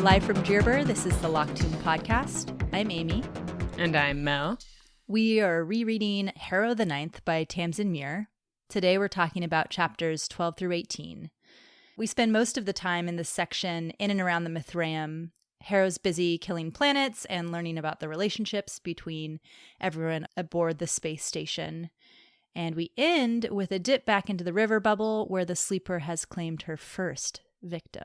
Live from Djerber, this is the Locktoon Podcast. I'm Amy. And I'm Mel. We are rereading Harrow the Ninth by Tamsyn Muir. Today we're talking about chapters 12 through 18. We spend most of the time in this section in and around the Mithraeum. Harrow's busy killing planets and learning about the relationships between everyone aboard the space station. And we end with a dip back into the river bubble where the sleeper has claimed her first victim.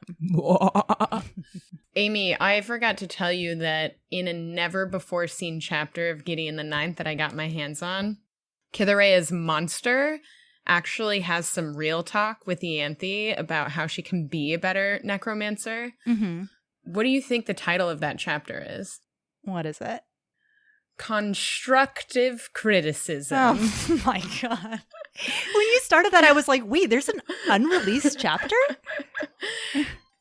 Amy, I forgot to tell you that in a never-before-seen chapter of Gideon the Ninth that I got my hands on, Kitharea's monster actually has some real talk with Ianthe about how she can be a better necromancer. Mm-hmm. What do you think the title of that chapter is? What is it? Constructive criticism. Oh my God. When you started that, I was like, wait, there's an unreleased chapter?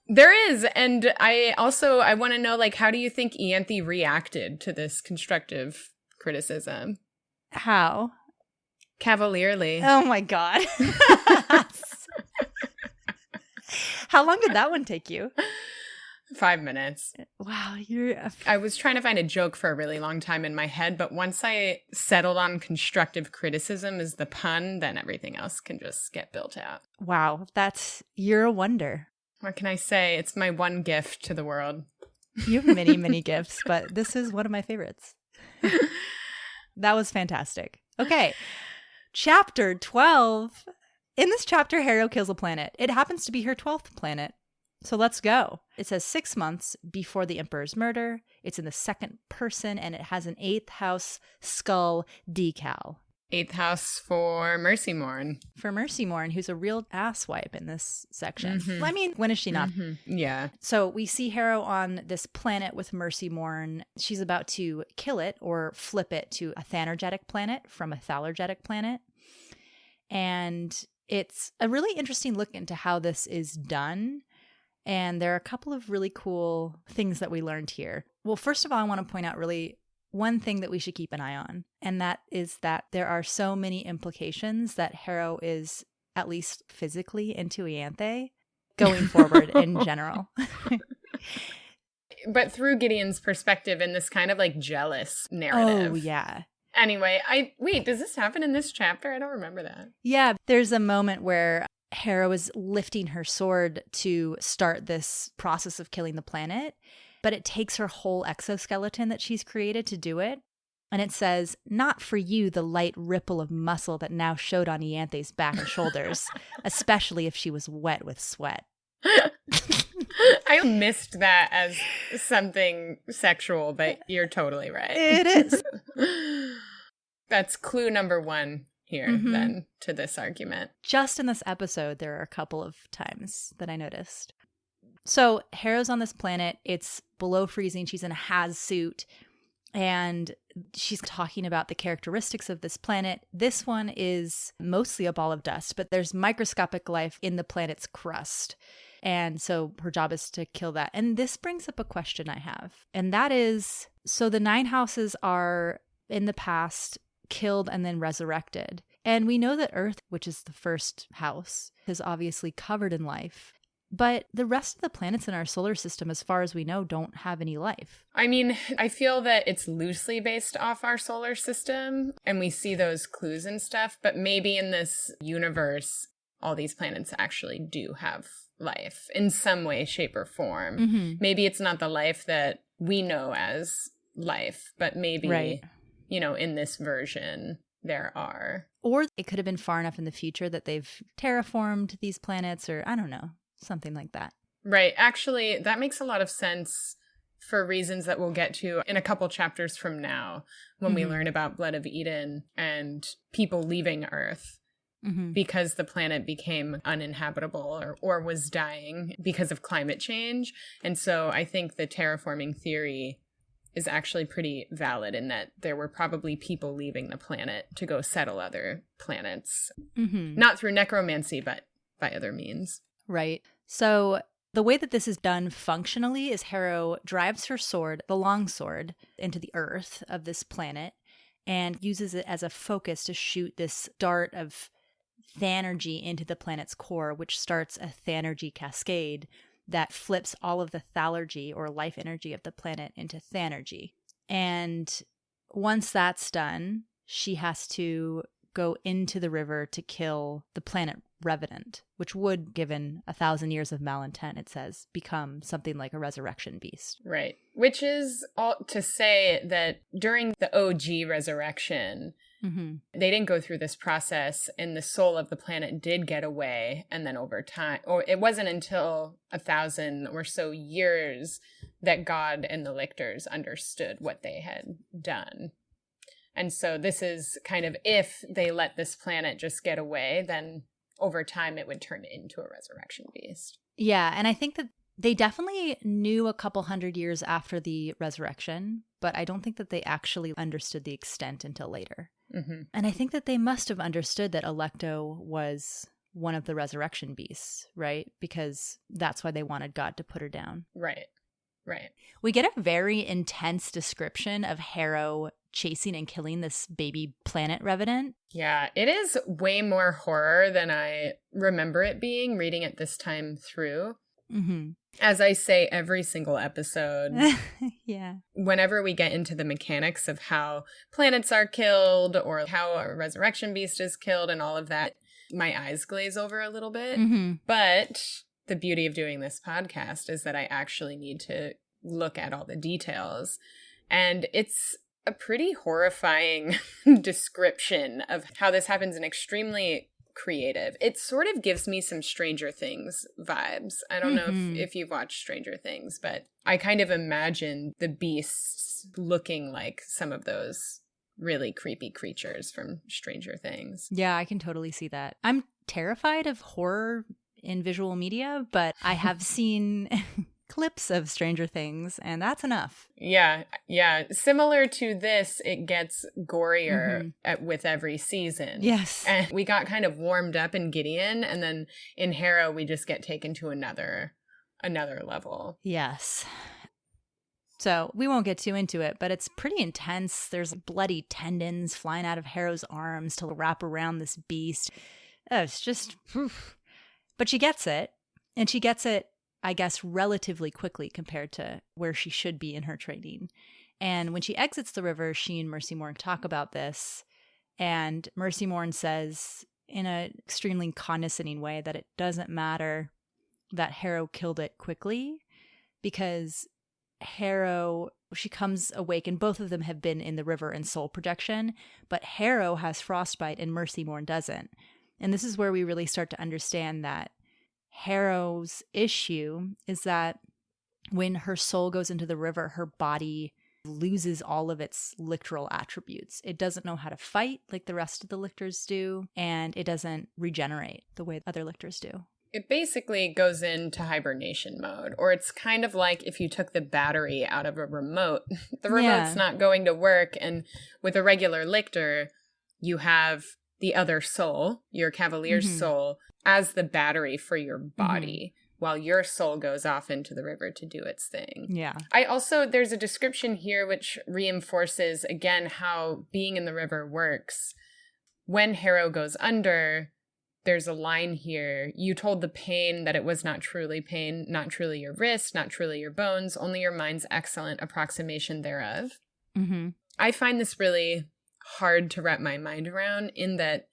There is. And I want to know, how do you think Ianthe reacted to this constructive criticism? How? Cavalierly. Oh my God. How long did that one take you? 5 minutes. Wow, I was trying to find a joke for a really long time in my head, but once I settled on constructive criticism as the pun, then everything else can just get built out. Wow, you're a wonder. What can I say? It's my one gift to the world. You have many, many gifts, but this is one of my favorites. That was fantastic. Okay, chapter 12. In this chapter, Harrow kills a planet. It happens to be her 12th planet. So let's go. It says 6 months before the Emperor's murder. It's in the second person, and it has an 8th house skull decal. 8th house for Mercy Morn. For Mercy Morn, who's a real asswipe in this section. Mm-hmm. I mean, when is she not? Mm-hmm. Yeah. So we see Harrow on this planet with Mercy Morn. She's about to kill it or flip it to a thanergetic planet from a thalergetic planet. And it's a really interesting look into how this is done. And there are a couple of really cool things that we learned here. Well, first of all, I want to point out really one thing that we should keep an eye on. And that is that there are so many implications that Harrow is at least physically into Ianthe going forward in general. But through Gideon's perspective in this kind of jealous narrative. Oh, yeah. Anyway, wait, does this happen in this chapter? I don't remember that. Yeah, there's a moment where Harrow is lifting her sword to start this process of killing the planet, but it takes her whole exoskeleton that she's created to do it. And it says, "Not for you the light ripple of muscle that now showed on Ianthe's back and shoulders, especially if she was wet with sweat." I missed that as something sexual, but you're totally right. It is. That's clue number 1. Here, then, to this argument. Just in this episode, there are a couple of times that I noticed. So Harrow's on this planet. It's below freezing. She's in a Haz suit. And she's talking about the characteristics of this planet. This one is mostly a ball of dust, but there's microscopic life in the planet's crust. And so her job is to kill that. And this brings up a question I have. And that is, so the 9 houses are, in the past, killed and then resurrected. And we know that Earth, which is the first house, is obviously covered in life. But the rest of the planets in our solar system, as far as we know, don't have any life. I mean, I feel that it's loosely based off our solar system, and we see those clues and stuff, but maybe in this universe, all these planets actually do have life in some way, shape, or form. Mm-hmm. Maybe it's not the life that we know as life, but maybe... Right. In this version, there are. Or it could have been far enough in the future that they've terraformed these planets, or I don't know, something like that. Right. Actually, that makes a lot of sense for reasons that we'll get to in a couple chapters from now when we learn about Blood of Eden and people leaving Earth because the planet became uninhabitable or was dying because of climate change. And so I think the terraforming theory is actually pretty valid in that there were probably people leaving the planet to go settle other planets. Not through necromancy, but by other means. Right. So the way that this is done functionally is Harrow drives her sword, the long sword, into the earth of this planet and uses it as a focus to shoot this dart of thanergy into the planet's core, which starts a thanergy cascade that flips all of the thalargy or life energy of the planet into thanergy. And once that's done, she has to go into the river to kill the planet Revenant, which would, given 1,000 years of malintent, it says, become something like a resurrection beast. Right. Which is all to say that during the OG resurrection, they didn't go through this process, and the soul of the planet did get away. And then over time, or it wasn't until 1,000 or so years that God and the lictors understood what they had done. And so this is kind of, if they let this planet just get away, then over time it would turn into a resurrection beast. Yeah, and I think that they definitely knew a couple hundred years after the resurrection, but I don't think that they actually understood the extent until later. And I think that they must have understood that Alecto was one of the resurrection beasts, right? Because that's why they wanted God to put her down. Right. We get a very intense description of Harrow chasing and killing this baby planet Revenant. Yeah, it is way more horror than I remember it being reading it this time through. As I say every single episode, yeah. Whenever we get into the mechanics of how planets are killed or how a resurrection beast is killed and all of that, my eyes glaze over a little bit. But the beauty of doing this podcast is that I actually need to look at all the details. And it's a pretty horrifying description of how this happens and extremely creative. It sort of gives me some Stranger Things vibes. I don't know if you've watched Stranger Things, but I kind of imagine the beasts looking like some of those really creepy creatures from Stranger Things. Yeah, I can totally see that. I'm terrified of horror in visual media, but I have seen clips of Stranger Things, and that's enough. Yeah. Similar to this, it gets gorier with every season. Yes. And we got kind of warmed up in Gideon, and then in Harrow, we just get taken to another level. Yes. So we won't get too into it, but it's pretty intense. There's bloody tendons flying out of Harrow's arms to wrap around this beast. It's just... But she gets it, and she gets it, I guess, relatively quickly compared to where she should be in her training. And when she exits the river, she and Mercy Morn talk about this, and Mercy Morn says in an extremely condescending way that it doesn't matter that Harrow killed it quickly, because Harrow, she comes awake, and both of them have been in the river in soul projection, but Harrow has frostbite and Mercy Morn doesn't. And this is where we really start to understand that Harrow's issue is that when her soul goes into the river, her body loses all of its lictoral attributes. It doesn't know how to fight like the rest of the lictors do, and it doesn't regenerate the way other lictors do. It basically goes into hibernation mode, or it's kind of like if you took the battery out of a remote. The remote's not going to work, and with a regular lictor, you have the other soul, your cavalier's soul, as the battery for your body, while your soul goes off into the river to do its thing. Yeah. There's a description here which reinforces, again, how being in the river works. When Harrow goes under, there's a line here. You told the pain that it was not truly pain, not truly your wrist, not truly your bones, only your mind's excellent approximation thereof. I find this really hard to wrap my mind around, in that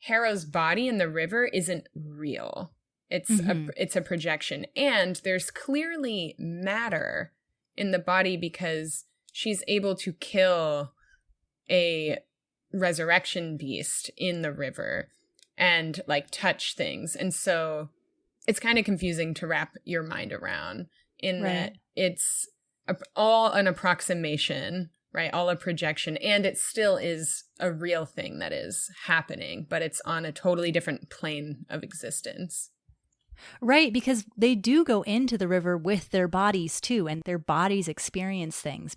Harrow's body in the river isn't real. It's a projection, and there's clearly matter in the body because she's able to kill a resurrection beast in the river and like touch things. And so it's kind of confusing to wrap your mind around, in that it's all an approximation, right? All a projection. And it still is a real thing that is happening, but it's on a totally different plane of existence. Right, because they do go into the river with their bodies too, and their bodies experience things.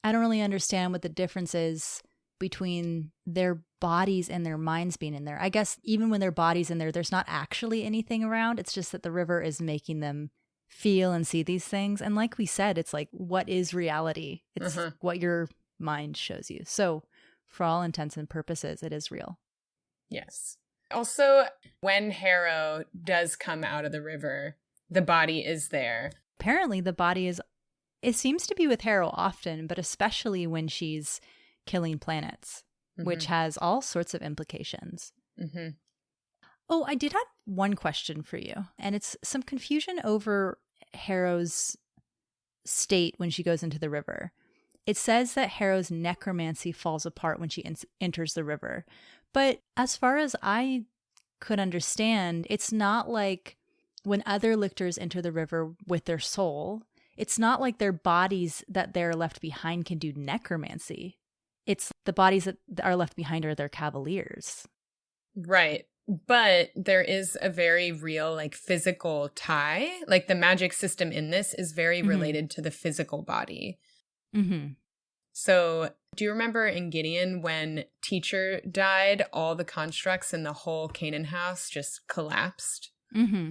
I don't really understand what the difference is between their bodies and their minds being in there. I guess even when their body's in there, there's not actually anything around. It's just that the river is making them feel and see these things. And like we said, it's like, what is reality? It's what your mind shows you. So for all intents and purposes, it is real. Yes. Also, when Harrow does come out of the river, the body is there. Apparently the body is, it seems to be with Harrow often, but especially when she's killing planets, which has all sorts of implications. Mm-hmm. Oh, I did have one question for you, and it's some confusion over Harrow's state when she goes into the river. It says that Harrow's necromancy falls apart when she enters the river. But as far as I could understand, it's not like when other lictors enter the river with their soul, it's not like their bodies that they're left behind can do necromancy. It's the bodies that are left behind are their cavaliers. Right. But there is a very real, like, physical tie. Like, the magic system in this is very related to the physical body. Mm-hmm. So do you remember in Gideon when Teacher died, all the constructs in the whole Canaan house just collapsed? Mm-hmm.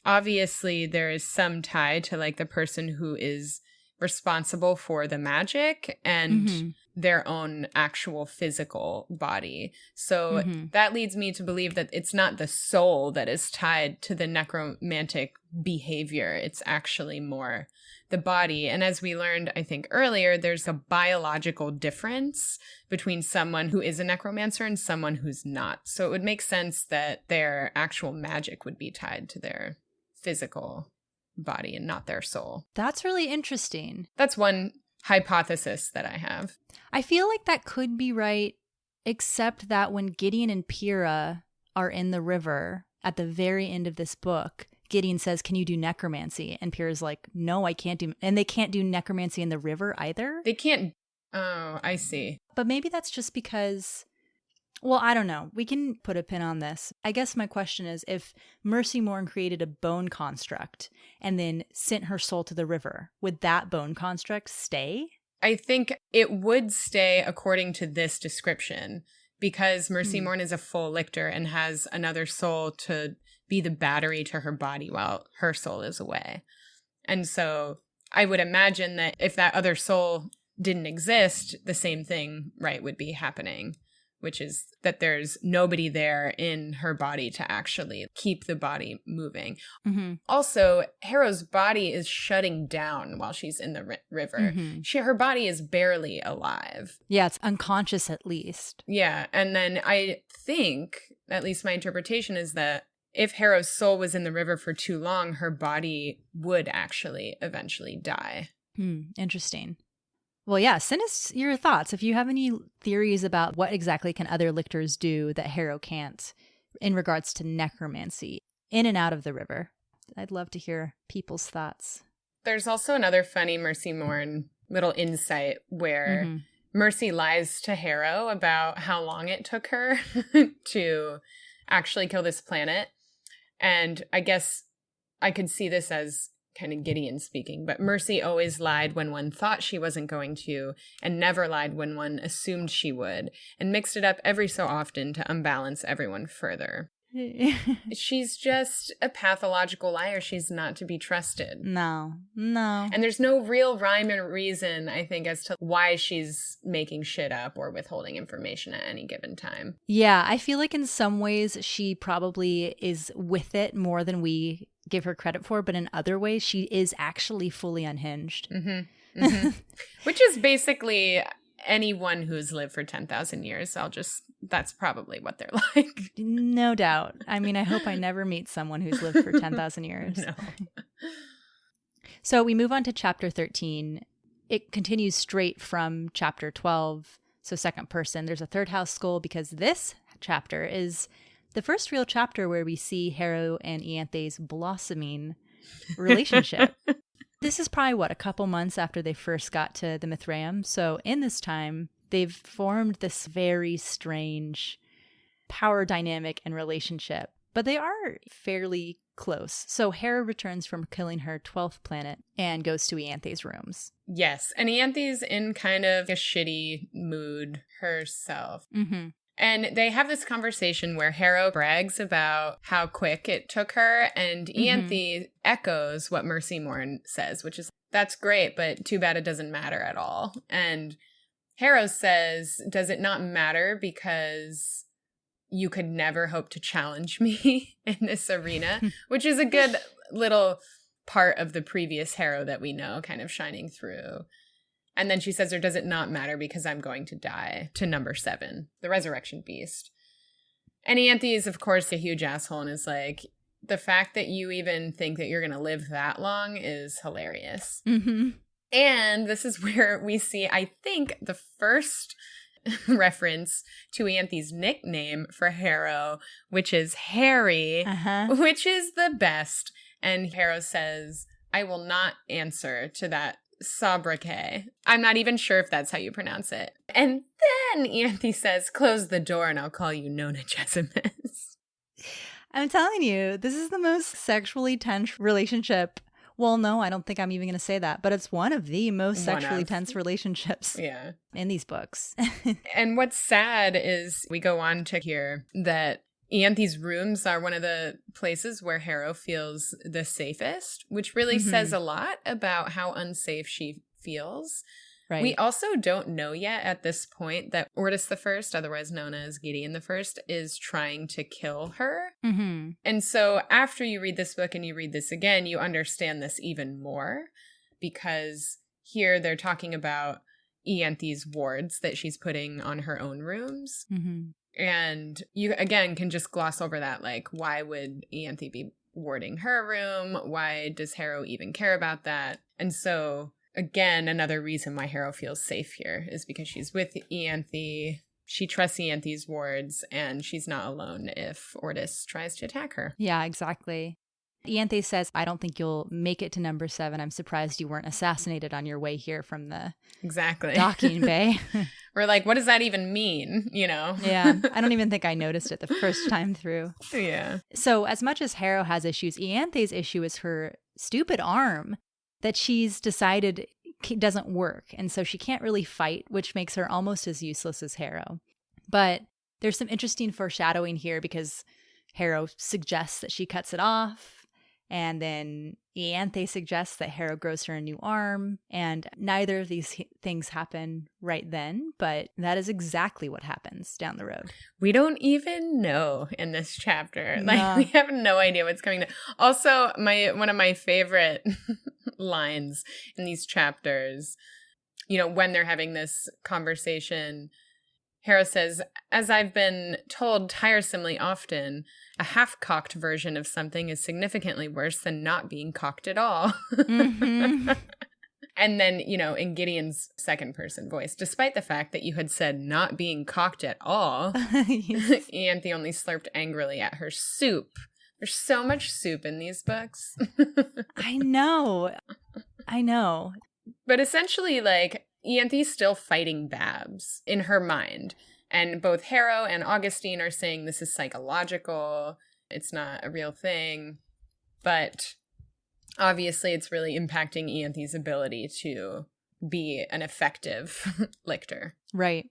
Obviously, there is some tie to, like, the person who is responsible for the magic and their own actual physical body. So that leads me to believe that it's not the soul that is tied to the necromantic behavior. It's actually more the body. And as we learned, I think earlier, there's a biological difference between someone who is a necromancer and someone who's not. So it would make sense that their actual magic would be tied to their physical body and not their soul. That's really interesting. That's one hypothesis that I have. I feel like that could be right, except that when Gideon and Pyrrha are in the river at the very end of this book, Gideon says, "Can you do necromancy?" And Pyrrha's like, "No, I can't do," and they can't do necromancy in the river either. They can't. Oh, I see. But maybe that's just because, well, I don't know. We can put a pin on this. I guess my question is, if Mercy Morn created a bone construct and then sent her soul to the river, would that bone construct stay? I think it would stay according to this description, because Mercy Morn is a full lictor and has another soul to be the battery to her body while her soul is away. And so I would imagine that if that other soul didn't exist, the same thing, right, would be happening, which is that there's nobody there in her body to actually keep the body moving. Also, Harrow's body is shutting down while she's in the river. Her body is barely alive. Yeah, it's unconscious at least. Yeah, and then I think, at least my interpretation is that if Harrow's soul was in the river for too long, her body would actually eventually die. Interesting. Well, yeah, send us your thoughts. If you have any theories about what exactly can other lictors do that Harrow can't in regards to necromancy in and out of the river, I'd love to hear people's thoughts. There's also another funny Mercy Morn little insight where Mercy lies to Harrow about how long it took her to actually kill this planet. And I guess I could see this as kind of Gideon speaking, but Mercy always lied when one thought she wasn't going to, and never lied when one assumed she would, and mixed it up every so often to unbalance everyone further. She's just a pathological liar. She's not to be trusted. No. And there's no real rhyme or reason, I think, as to why she's making shit up or withholding information at any given time. Yeah, I feel like in some ways she probably is with it more than we give her credit for, but in other ways she is actually fully unhinged. Which is basically anyone who's lived for 10,000 years. That's probably what they're like. No doubt. I mean, I hope I never meet someone who's lived for 10,000 years. No. So we move on to chapter 13. It continues straight from chapter 12. So second person. There's a third house skull because this chapter is the first real chapter where we see Harrow and Ianthe's blossoming relationship. This is probably, a couple months after they first got to the Mithraeum. So in this time, they've formed this very strange power dynamic and relationship. But they are fairly close. So Harrow returns from killing her 12th planet and goes to Ianthe's rooms. Yes, and Ianthe's in kind of a shitty mood herself. And they have this conversation where Harrow brags about how quick it took her, and Ianthe echoes what Mercy Morn says, which is, that's great, but too bad it doesn't matter at all. And Harrow says, does it not matter because you could never hope to challenge me in this arena, which is a good little part of the previous Harrow that we know kind of shining through. And then she says, or does it not matter because I'm going to die, to number 7, the resurrection beast. And Ianthe is, of course, a huge asshole and is like, the fact that you even think that you're going to live that long is hilarious. Mm-hmm. And this is where we see, I think, the first reference to Ianthe's nickname for Harrow, which is Harry, which is the best. And Harrow says, I will not answer to that sobriquet. I'm not even sure if that's how you pronounce it. And then Ianthe says, close the door and I'll call you Nona Jessimus. I'm telling you, this is the most sexually tense relationship. Well, no, I don't think I'm even going to say that, but it's one of the most sexually tense relationships in these books. And what's sad is we go on to hear that Ianthe's rooms are one of the places where Harrow feels the safest, which really says a lot about how unsafe she feels. Right. We also don't know yet at this point that Ortis the First, otherwise known as Gideon the First, is trying to kill her. Mm-hmm. And so after you read this book and you read this again, you understand this even more, because here they're talking about Ianthe's wards that she's putting on her own rooms. Mm-hmm. And you, again, can just gloss over that. Like, why would Ianthe be warding her room? Why does Harrow even care about that? And so, again, another reason why Harrow feels safe here is because she's with Ianthe. She trusts Ianthe's wards, and she's not alone if Ortis tries to attack her. Yeah, exactly. Ianthe says, I don't think you'll make it to number 7. I'm surprised you weren't assassinated on your way here from the docking bay. We're like, what does that even mean? You know? Yeah, I don't even think I noticed it the first time through. Yeah. So as much as Harrow has issues, Ianthe's issue is her stupid arm that she's decided doesn't work. And so she can't really fight, which makes her almost as useless as Harrow. But there's some interesting foreshadowing here because Harrow suggests that she cuts it off. And then Ianthe suggests that Harrow grows her a new arm. And neither of these things happen right then, but that is exactly what happens down the road. We don't even know in this chapter. Like, we have no idea what's coming down. Also, one of my favorite lines in these chapters, you know, when they're having this conversation, Harrow says, as I've been told tiresomely often, a half-cocked version of something is significantly worse than not being cocked at all. Mm-hmm. And then, you know, in Gideon's second-person voice, despite the fact that you had said not being cocked at all, Ianthe only slurped angrily at her soup. There's so much soup in these books. I know. But essentially, like, Ianthe's still fighting Babs in her mind. And both Harrow and Augustine are saying this is psychological. It's not a real thing. But obviously it's really impacting Ianthe's ability to be an effective lictor. Right.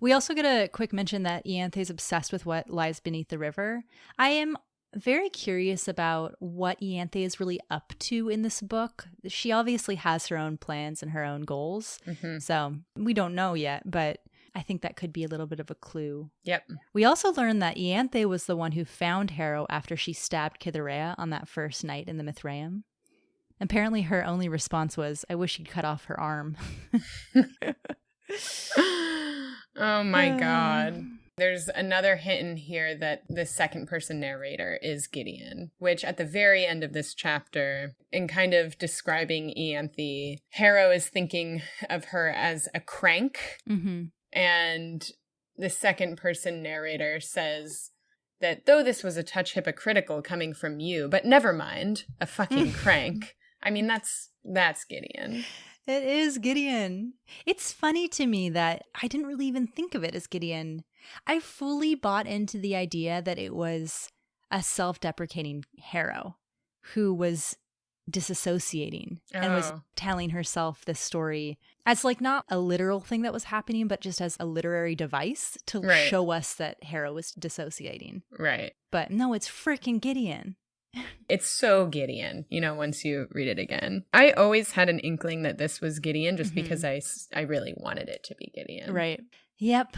We also get a quick mention that Ianthe's obsessed with what lies beneath the river. I am very curious about what Ianthe is really up to in this book. She obviously has her own plans and her own goals. Mm-hmm. So we don't know yet, but I think that could be a little bit of a clue. Yep. We also learned that Ianthe was the one who found Harrow after she stabbed Cytherea on that first night in the Mithraeum. Apparently her only response was, I wish you'd cut off her arm. Oh my God. There's another hint in here that the second-person narrator is Gideon, which at the very end of this chapter, in kind of describing Ianthe, Harrow is thinking of her as a crank. Mm-hmm. And the second-person narrator says that though this was a touch hypocritical coming from you, but never mind, a fucking crank. I mean, that's Gideon. It is Gideon. It's funny to me that I didn't really even think of it as Gideon. I fully bought into the idea that it was a self-deprecating Harrow who was disassociating and was telling herself this story as like not a literal thing that was happening, but just as a literary device to show us that Harrow was dissociating. Right. But no, it's freaking Gideon. It's so Gideon, you know, once you read it again. I always had an inkling that this was Gideon just because I really wanted it to be Gideon. Right. Yep.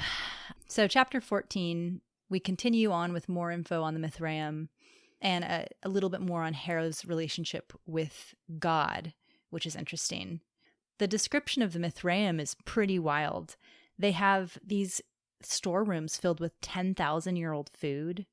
So chapter 14, we continue on with more info on the Mithraeum and a little bit more on Harrow's relationship with God, which is interesting. The description of the Mithraeum is pretty wild. They have these storerooms filled with 10,000-year-old food.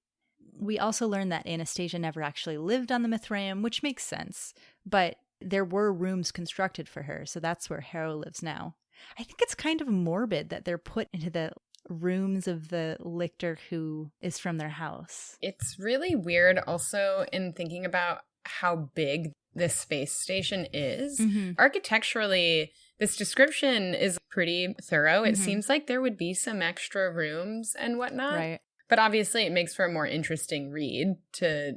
We also learned that Anastasia never actually lived on the Mithraeum, which makes sense, but there were rooms constructed for her, so that's where Harrow lives now. I think it's kind of morbid that they're put into the rooms of the lictor who is from their house. It's really weird also in thinking about how big this space station is. Architecturally, this description is pretty thorough. It seems like there would be some extra rooms and whatnot. Right. But obviously it makes for a more interesting read to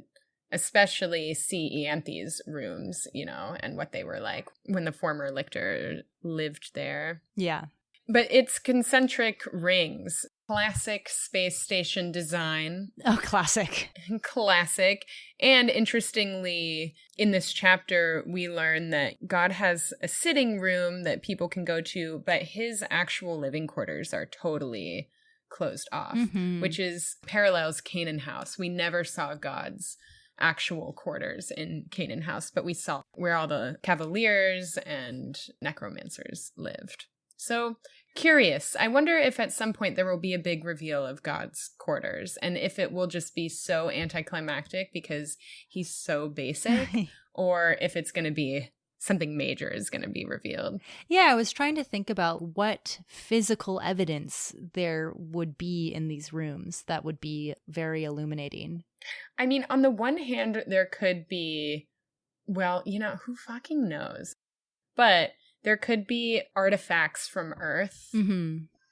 especially see Ianthe's rooms, you know, and what they were like when the former lictor lived there. Yeah. But it's concentric rings. Classic space station design. Oh, classic. Classic. And interestingly, in this chapter, we learn that God has a sitting room that people can go to, but his actual living quarters are totally closed off, which is parallels Canaan House. We never saw God's actual quarters in Canaan House, but we saw where all the cavaliers and necromancers lived. So curious. I wonder if at some point there will be a big reveal of God's quarters and if it will just be so anticlimactic because he's so basic or if it's going to be something major is going to be revealed. Yeah, I was trying to think about what physical evidence there would be in these rooms that would be very illuminating. I mean, on the one hand, there could be, well, you know, who fucking knows? But there could be artifacts from Earth,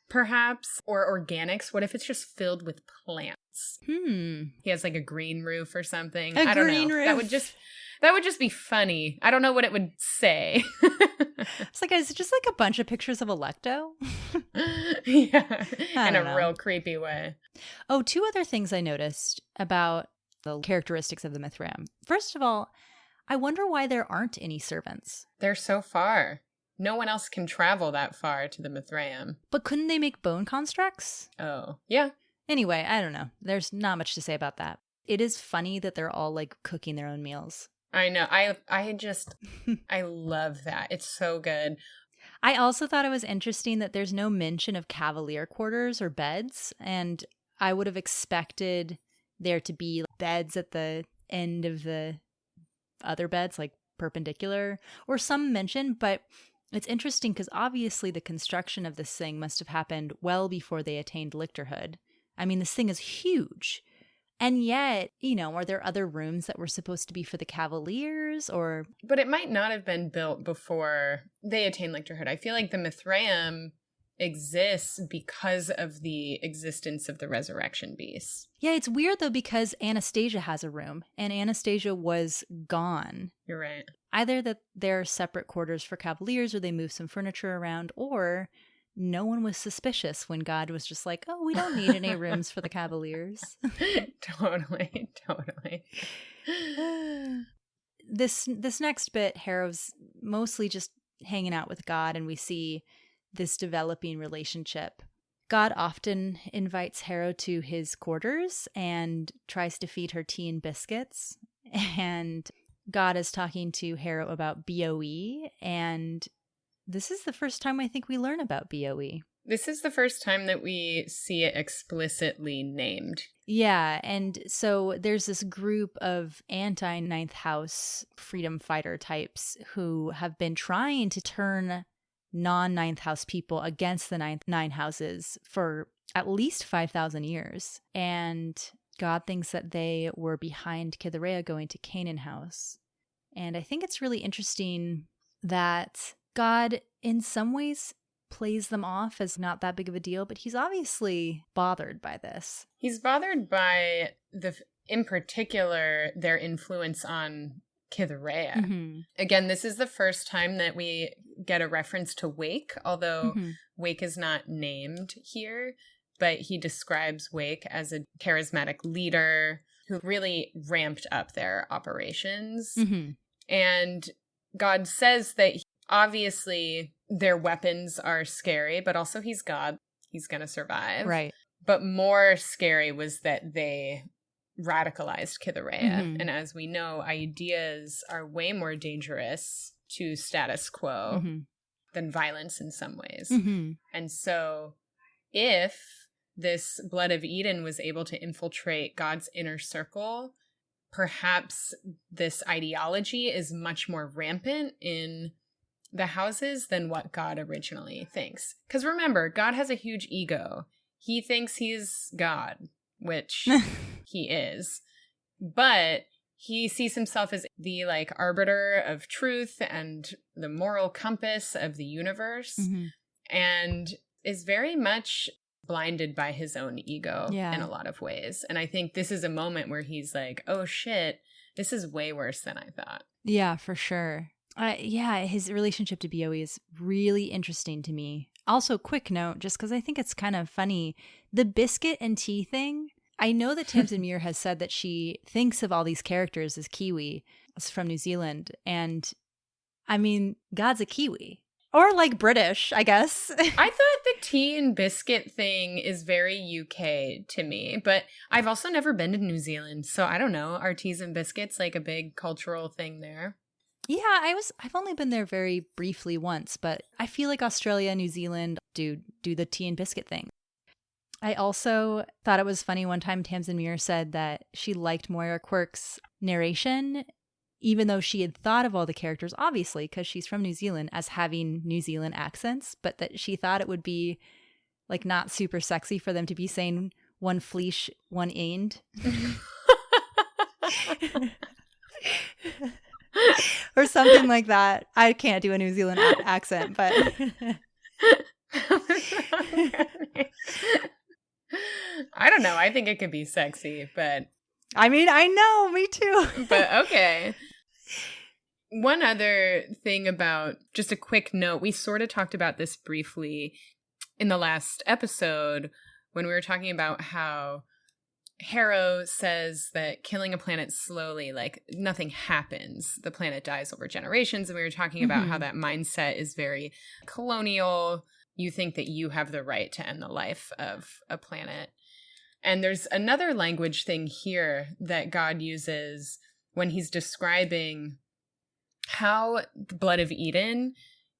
perhaps, or organics. What if it's just filled with plants? He has like a green roof or something. I don't know. Roof. That would just be funny. I don't know what it would say. It's like, is it just like a bunch of pictures of Electo? Yeah, in a real creepy way. Oh, two other things I noticed about the characteristics of the Mithraeum. First of all, I wonder why there aren't any servants. They're so far. No one else can travel that far to the Mithraeum. But couldn't they make bone constructs? Oh, yeah. Anyway, I don't know. There's not much to say about that. It is funny that they're all like cooking their own meals. I know. I love that. It's so good. I also thought it was interesting that there's no mention of cavalier quarters or beds, and I would have expected there to be beds at the end of the other beds, like perpendicular, or some mention, but it's interesting because obviously the construction of this thing must have happened well before they attained lictorhood. I mean, this thing is huge. And yet, you know, are there other rooms that were supposed to be for the cavaliers or? But it might not have been built before they attained lictorhood. I feel like the Mithraeum exists because of the existence of the resurrection beast. Yeah, it's weird though because Anastasia has a room and Anastasia was gone. You're right. Either that there are separate quarters for cavaliers or they move some furniture around, or no one was suspicious when God was just like, oh, we don't need any rooms for the cavaliers. Totally. This next bit, Harrow's mostly just hanging out with God, and we see this developing relationship. God often invites Harrow to his quarters and tries to feed her tea and biscuits. And God is talking to Harrow about BOE, and this is the first time I think we learn about BOE. This is the first time that we see it explicitly named. Yeah, and so there's this group of anti-Ninth House freedom fighter types who have been trying to turn non-Ninth House people against the Nine Houses for at least 5,000 years. And God thinks that they were behind Kithaerea going to Canaan House. And I think it's really interesting that God, in some ways, plays them off as not that big of a deal, but he's obviously bothered by this. He's bothered by, in particular, their influence on Kithaerea. Again, this is the first time that we get a reference to Wake, although Wake is not named here, but he describes Wake as a charismatic leader who really ramped up their operations. And God says that obviously their weapons are scary, but also he's God. He's going to survive. Right. But more scary was that they radicalized Kithaerea. And as we know, ideas are way more dangerous to status quo than violence in some ways. And so if this blood of Eden was able to infiltrate God's inner circle, perhaps this ideology is much more rampant in the houses than what God originally thinks. Because remember, God has a huge ego. He thinks he's God, which he is. But he sees himself as the like arbiter of truth and the moral compass of the universe, and is very much blinded by his own ego in a lot of ways. And I think this is a moment where he's like, oh shit, this is way worse than I thought. Yeah, for sure. His relationship to BOE is really interesting to me. Also, quick note, just because I think it's kind of funny, the biscuit and tea thing, I know that Tamsyn Muir has said that she thinks of all these characters as Kiwi, from New Zealand. And I mean, God's a Kiwi. Or like British, I guess. I thought the tea and biscuit thing is very UK to me, but I've also never been to New Zealand. So I don't know. Are teas and biscuits like a big cultural thing there? Yeah, I've only been there very briefly once, but I feel like Australia, New Zealand do the tea and biscuit thing. I also thought it was funny one time Tamsyn Muir said that she liked Moira Quirk's narration, even though she had thought of all the characters, obviously, because she's from New Zealand, as having New Zealand accents, but that she thought it would be like not super sexy for them to be saying one fleesh, one ain't. Or something like that. I can't do a New Zealand accent, but I don't know. I think it could be sexy, but I mean, I know, me too. But okay. One other thing about, just a quick note, we sort of talked about this briefly in the last episode when we were talking about how Harrow says that killing a planet slowly, like nothing happens. The planet dies over generations. And we were talking about how that mindset is very colonial. You think that you have the right to end the life of a planet. And there's another language thing here that God uses when he's describing how the blood of Eden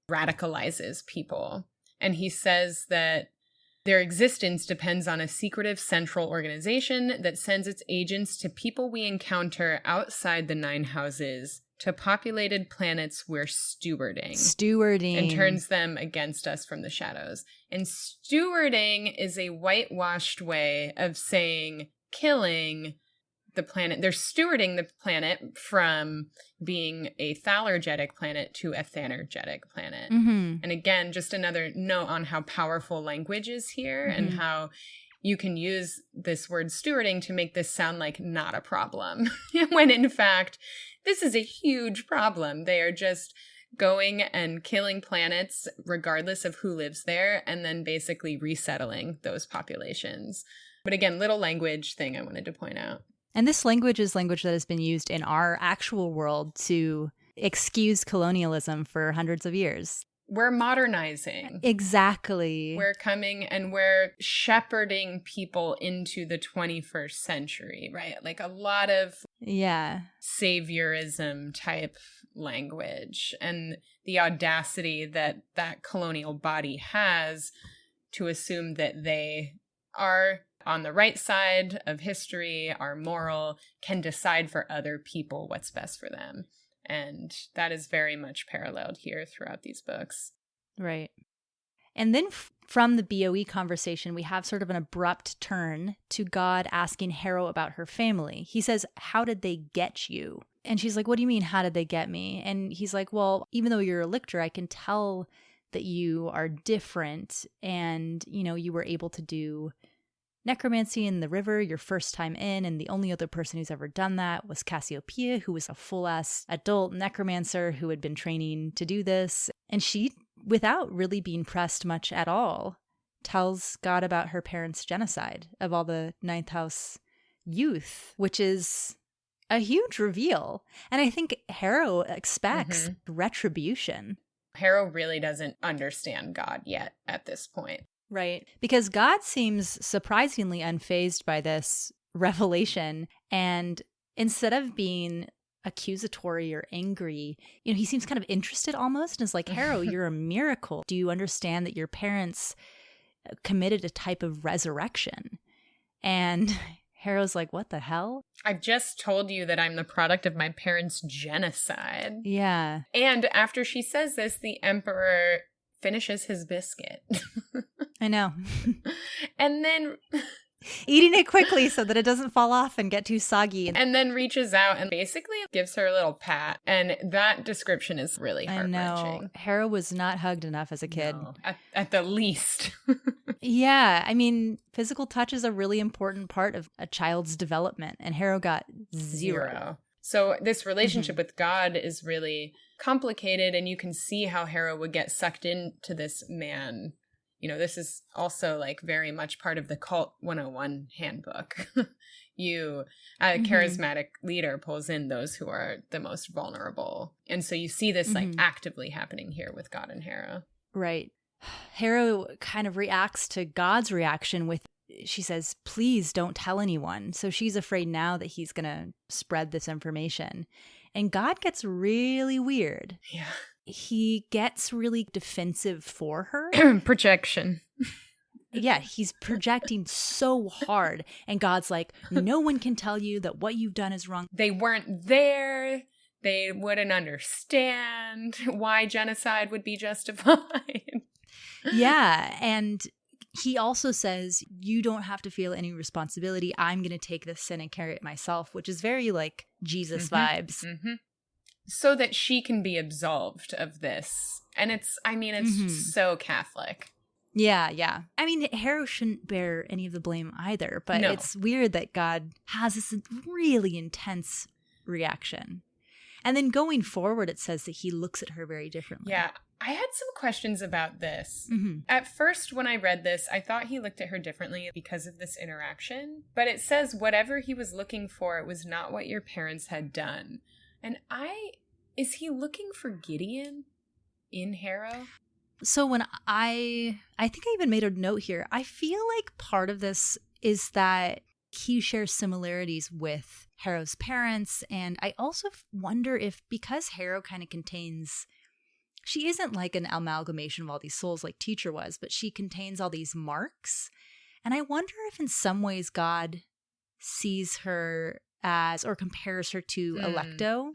radicalizes people. And he says that their existence depends on a secretive central organization that sends its agents to people we encounter outside the 9 houses to populated planets we're stewarding. And turns them against us from the shadows. And stewarding is a whitewashed way of saying killing the planet. They're stewarding the planet from being a thalergetic planet to a thanergetic planet. And again, just another note on how powerful language is here and how you can use this word stewarding to make this sound like not a problem, when in fact, this is a huge problem. They are just going and killing planets regardless of who lives there and then basically resettling those populations. But again, little language thing I wanted to point out. And this language is language that has been used in our actual world to excuse colonialism for hundreds of years. We're modernizing. Exactly. We're coming and we're shepherding people into the 21st century, right? Like a lot of saviorism type language and the audacity that that colonial body has to assume that they are on the right side of history, are moral, can decide for other people what's best for them. And that is very much paralleled here throughout these books. Right. And then from the BOE conversation, we have sort of an abrupt turn to God asking Harrow about her family. He says, "How did they get you?" And she's like, "What do you mean, how did they get me?" And he's like, "Well, even though you're a lictor, I can tell that you are different and, you know, you were able to do necromancy in the river your first time in, and the only other person who's ever done that was Cassiopeia, who was a full-ass adult necromancer who had been training to do this." And she, without really being pressed much at all, tells God about her parents' genocide of all the Ninth House youth, which is a huge reveal. And I think Harrow expects retribution. Harrow really doesn't understand God yet at this point. Right. Because God seems surprisingly unfazed by this revelation. And instead of being accusatory or angry, he seems kind of interested almost and is like, Harrow, you're a miracle. Do you understand that your parents committed a type of resurrection? And Harrow's like, what the hell? I just told you that I'm the product of my parents' genocide. Yeah. And after she says this, the Emperor finishes his biscuit. I know. And then eating it quickly so that it doesn't fall off and get too soggy. And then reaches out and basically gives her a little pat. And that description is really heart-wrenching. I know. Harrow was not hugged enough as a kid. No, at the least. Yeah. I mean, physical touch is a really important part of a child's development. And Harrow got zero. So this relationship with God is really complicated. And you can see how Harrow would get sucked into this man. This is also like very much part of the Cult 101 handbook. A charismatic leader pulls in those who are the most vulnerable. And so you see this like actively happening here with God and Harrow. Right. Harrow kind of reacts to God's reaction with, she says, please don't tell anyone. So she's afraid now that he's going to spread this information. And God gets really weird. Yeah. He gets really defensive for her. Projection. Yeah, he's projecting so hard. And God's like, no one can tell you that what you've done is wrong. They weren't there. They wouldn't understand why genocide would be justified. Yeah, and he also says, you don't have to feel any responsibility. I'm going to take this sin and carry it myself, which is very like Jesus vibes. Mm-hmm. So that she can be absolved of this. And it's so Catholic. Yeah, yeah. I mean, Harrow shouldn't bear any of the blame either, but it's weird that God has this really intense reaction. And then going forward, it says that he looks at her very differently. Yeah, I had some questions about this. At first, when I read this, I thought he looked at her differently because of this interaction. But it says whatever he was looking for, it was not what your parents had done. And is he looking for Gideon in Harrow? So when I think I even made a note here, I feel like part of this is that he shares similarities with Harrow's parents. And I also wonder if because Harrow kind of contains, she isn't like an amalgamation of all these souls like Teacher was, but she contains all these marks. And I wonder if in some ways God sees her as, or compares her to Alecto,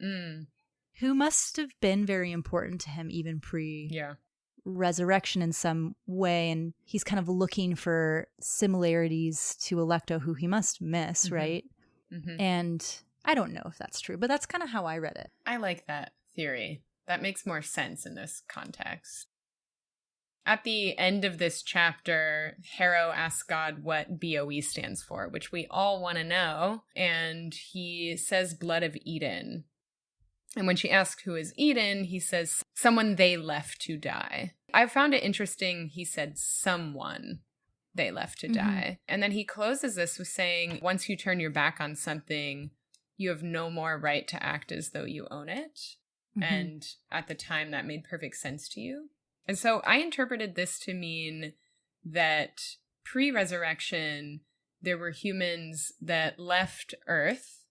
who must have been very important to him even pre-resurrection in some way. And he's kind of looking for similarities to Alecto, who he must miss, right? And I don't know if that's true, but that's kind of how I read it. I like that theory. That makes more sense in this context. At the end of this chapter, Harrow asks God what BOE stands for, which we all want to know. And he says blood of Eden. And when she asks who is Eden, he says someone they left to die. I found it interesting he said someone they left to die. And then he closes this with saying, once you turn your back on something, you have no more right to act as though you own it. And at the time, that made perfect sense to you. And so I interpreted this to mean that pre-resurrection, there were humans that left Earth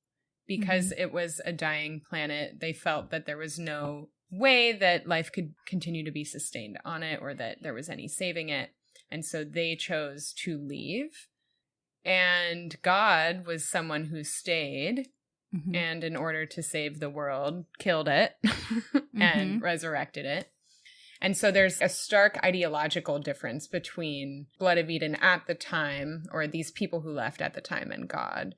because it was a dying planet. They felt that there was no way that life could continue to be sustained on it or that there was any saving it. And so they chose to leave. And God was someone who stayed. And in order to save the world, killed it and resurrected it. And so there's a stark ideological difference between Blood of Eden at the time, or these people who left at the time, and God.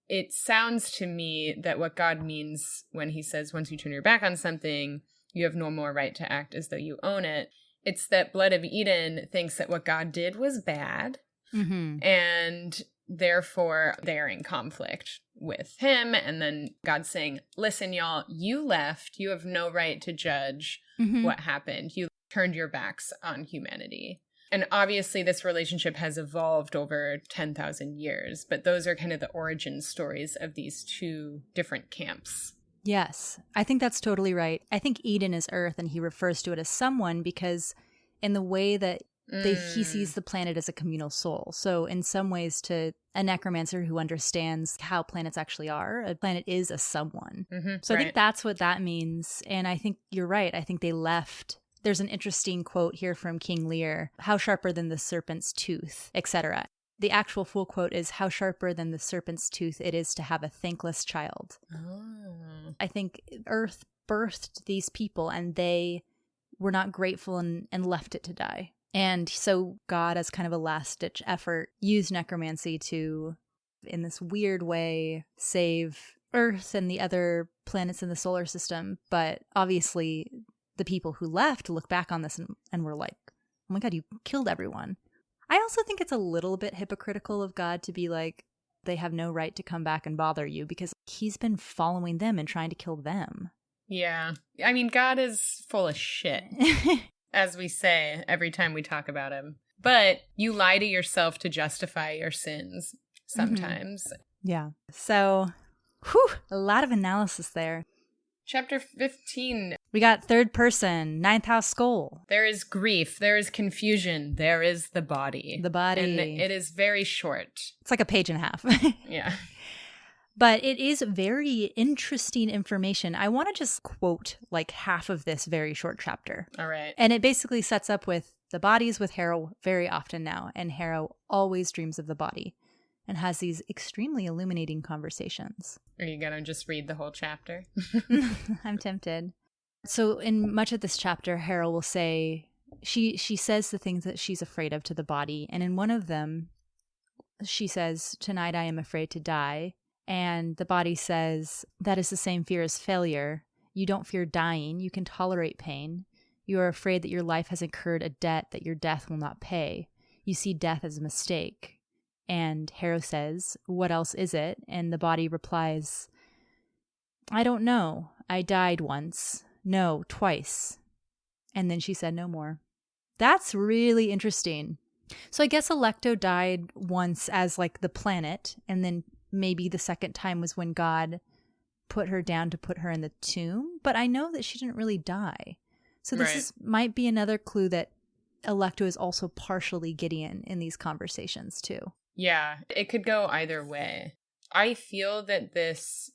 It sounds to me that what God means when he says, once you turn your back on something, you have no more right to act as though you own it. It's that Blood of Eden thinks that what God did was bad. And therefore, they're in conflict with him. And then God's saying, listen, y'all, you left. You have no right to judge what happened. You turned your backs on humanity. And obviously, this relationship has evolved over 10,000 years. But those are kind of the origin stories of these two different camps. Yes, I think that's totally right. I think Eden is Earth, and he refers to it as someone because in the way that He sees the planet as a communal soul. So in some ways, to a necromancer who understands how planets actually are, a planet is a someone. So I think that's what that means. And I think you're right. I think they left. There's an interesting quote here from King Lear, how sharper than the serpent's tooth, etc. The actual full quote is, how sharper than the serpent's tooth it is to have a thankless child. I think Earth birthed these people and they were not grateful and left it to die. And so God, as kind of a last-ditch effort, used necromancy to, in this weird way, save Earth and the other planets in the solar system. But obviously, the people who left look back on this and were like, oh my God, you killed everyone. I also think it's a little bit hypocritical of God to be like, they have no right to come back and bother you, because he's been following them and trying to kill them. Yeah. I mean, God is full of shit. As we say every time we talk about him. But you lie to yourself to justify your sins sometimes. Yeah. So, a lot of analysis there. Chapter 15. We got third person, ninth house skull. There is grief. There is confusion. There is the body. The body. And it is very short. It's like a page and a half. Yeah. But it is very interesting information. I want to just quote like half of this very short chapter. All right. And it basically sets up with the bodies with Harrow very often now. And Harrow always dreams of the body and has these extremely illuminating conversations. Are you going to just read the whole chapter? I'm tempted. So in much of this chapter, Harrow will say, she says the things that she's afraid of to the body. And in one of them, she says, "Tonight I am afraid to die." And the body says, "That is the same fear as failure. You don't fear dying. You can tolerate pain. You are afraid that your life has incurred a debt that your death will not pay. You see death as a mistake." And Harrow says, "What else is it?" And the body replies, "I don't know. I died once. No, twice." And then she said no more. That's really interesting. So I guess Alecto died once as like the planet, and then maybe the second time was when God put her down to put her in the tomb. But I know that she didn't really die. So this might be another clue that Alecto is also partially Gideon in these conversations too. Yeah, it could go either way. I feel that this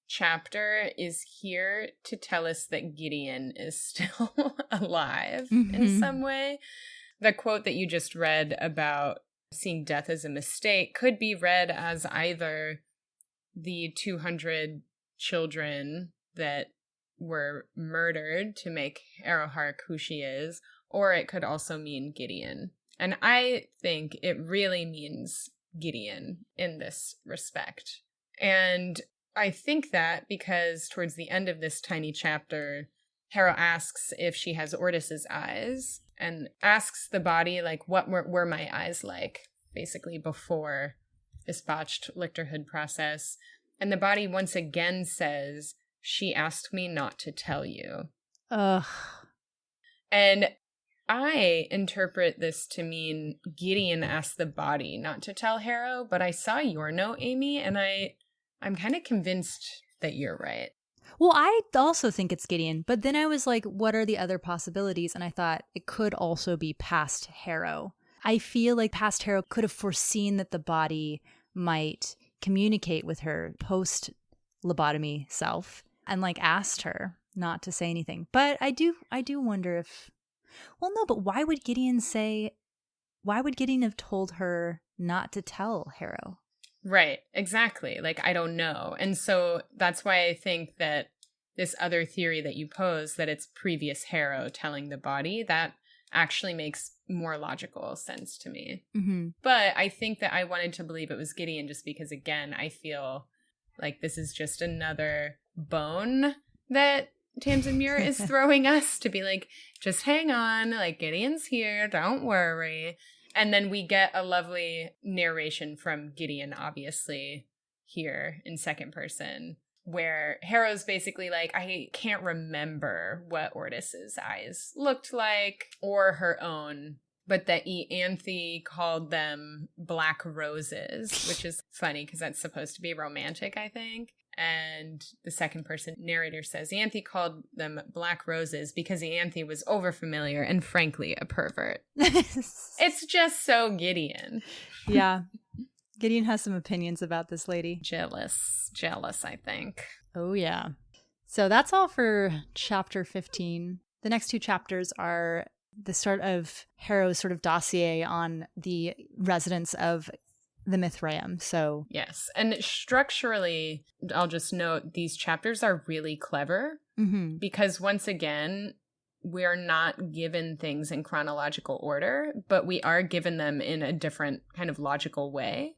chapter is here to tell us that Gideon is still alive in some way. The quote that you just read about seeing death as a mistake could be read as either the 200 children that were murdered to make Harrowhark who she is, or it could also mean Gideon. And I think it really means Gideon in this respect. And I think that because towards the end of this tiny chapter, Harrow asks if she has Ordis's eyes, and asks the body, like, what were my eyes like, basically, before this botched lictorhood process. And the body once again says, "She asked me not to tell you." Ugh. And I interpret this to mean Gideon asked the body not to tell Harrow, but I saw your note, Amy, and I'm kind of convinced that you're right. Well, I also think it's Gideon, but then I was like, what are the other possibilities? And I thought it could also be past Harrow. I feel like past Harrow could have foreseen that the body might communicate with her post-lobotomy self and like asked her not to say anything. But I do wonder if, well, no, but why would Gideon have told her not to tell Harrow? Right, exactly. Like, I don't know. And so that's why I think that this other theory that you pose, that it's previous Harrow telling the body, that actually makes more logical sense to me. Mm-hmm. But I think that I wanted to believe it was Gideon just because, again, I feel like this is just another bone that Tamsyn Muir is throwing us to be like, just hang on, like, Gideon's here, don't worry. And then we get a lovely narration from Gideon, obviously, here in second person, where Harrow's basically like, I can't remember what Ordis's eyes looked like, or her own, but that Ianthe called them black roses, which is funny because that's supposed to be romantic, I think. And the second person narrator says Ianthe called them black roses because Ianthe was overfamiliar and frankly a pervert. It's just so Gideon. Yeah. Gideon has some opinions about this lady. Jealous, I think. Oh, yeah. So that's all for chapter 15. The next 2 chapters are the start of Harrow's sort of dossier on the residents of the Mithraeum. So yes. And structurally, I'll just note these chapters are really clever because once again, we're not given things in chronological order, but we are given them in a different kind of logical way.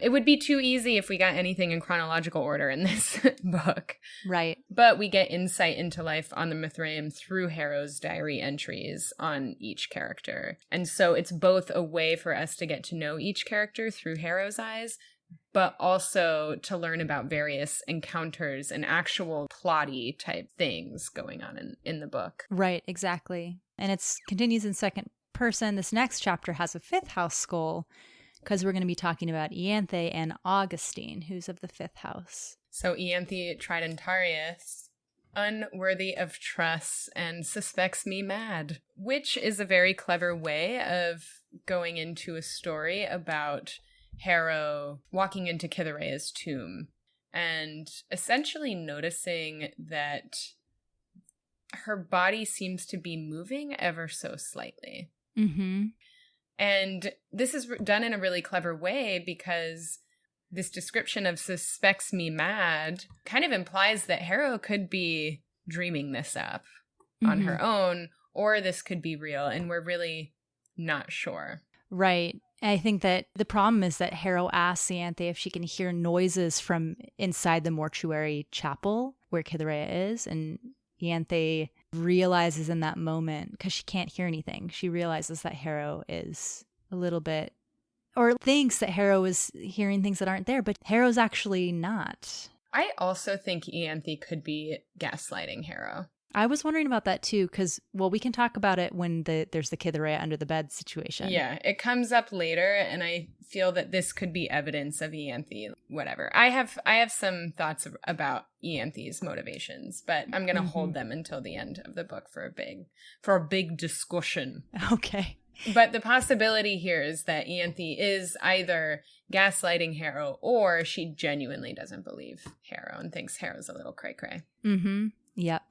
It would be too easy if we got anything in chronological order in this book. Right. But we get insight into life on the Mithraeum through Harrow's diary entries on each character. And so it's both a way for us to get to know each character through Harrow's eyes, but also to learn about various encounters and actual plotty type things going on in the book. Right, exactly. And it continues in second person. This next chapter has a 5th house skull, because we're going to be talking about Ianthe and Augustine, who's of the 5th house. So Ianthe Tridentarius, unworthy of trust and suspects me mad, which is a very clever way of going into a story about Harrow walking into Kitharea's tomb and essentially noticing that her body seems to be moving ever so slightly. And this is done in a really clever way because this description of suspects me mad kind of implies that Harrow could be dreaming this up on her own, or this could be real, and we're really not sure. Right. I think that the problem is that Harrow asks Ianthe if she can hear noises from inside the mortuary chapel where Kitharea is, and Ianthe realizes in that moment, because she can't hear anything, she realizes that Harrow is a little bit, or thinks that Harrow is hearing things that aren't there, but Harrow's actually not. I also think Ianthe could be gaslighting Harrow. I was wondering about that too, because, well, we can talk about it when there's the Kitharea under the bed situation. Yeah, it comes up later, and I feel that this could be evidence of Ianthe, whatever. I have some thoughts about Ianthe's motivations, but I'm going to hold them until the end of the book for a big discussion. Okay. But the possibility here is that Ianthe is either gaslighting Harrow, or she genuinely doesn't believe Harrow and thinks Harrow's a little cray-cray. Yep.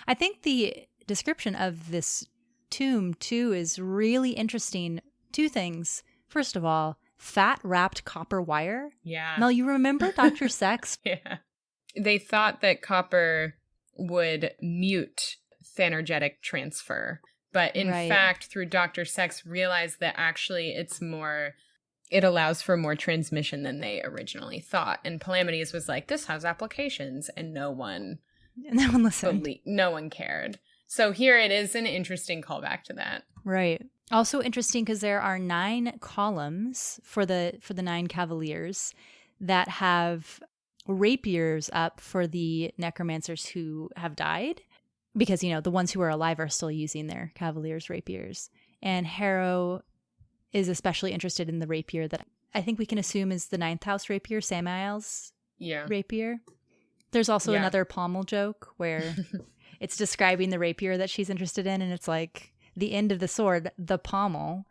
I think the description of this tomb, too, is really interesting. 2 things. First of all, fat-wrapped copper wire. Yeah. Mel, you remember Dr. Sex? Yeah. They thought that copper would mute thanergetic transfer, but in fact, through Dr. Sex, realized that actually it allows for more transmission than they originally thought. And Palamedes was like, this has applications, and no one listened. No one cared. So here it is an interesting callback to that. Right. Also interesting because there are 9 columns for the 9 cavaliers that have rapiers up for the necromancers who have died, because, the ones who are alive are still using their cavaliers' rapiers. And Harrow is especially interested in the rapier that I think we can assume is the 9th house rapier, Samael's rapier. There's also another pommel joke where it's describing the rapier that she's interested in, and it's like the end of the sword, the pommel.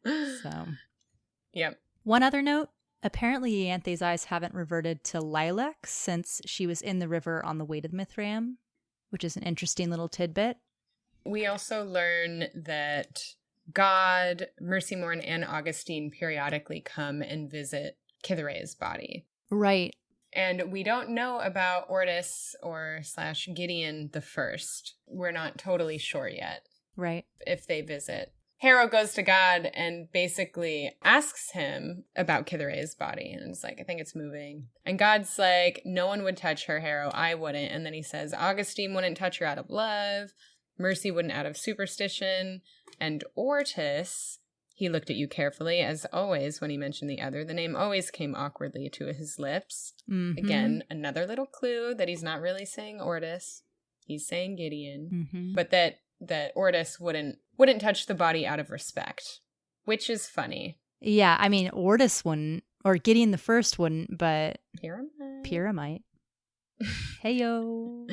So, yep. One other note, apparently Ianthe's eyes haven't reverted to lilac since she was in the river on the way to Mithraeum, which is an interesting little tidbit. We also learn that God, Mercymorn, and Augustine periodically come and visit Kitharea's body. Right. And we don't know about Ortis or / Gideon the First. We're not totally sure yet. Right. If they visit. Harrow goes to God and basically asks him about Kitharea's body. And it's like, I think it's moving. And God's like, no one would touch her, Harrow. I wouldn't. And then he says, Augustine wouldn't touch her out of love. Mercy wouldn't out of superstition. And Ortis, he looked at you carefully, as always, when he mentioned the other. The name always came awkwardly to his lips. Again, another little clue that he's not really saying Ortis. He's saying Gideon. But that Ortis wouldn't touch the body out of respect, which is funny. Yeah, I mean, Ortis wouldn't, Or Gideon the First wouldn't, but Pyrrha might. Heyo.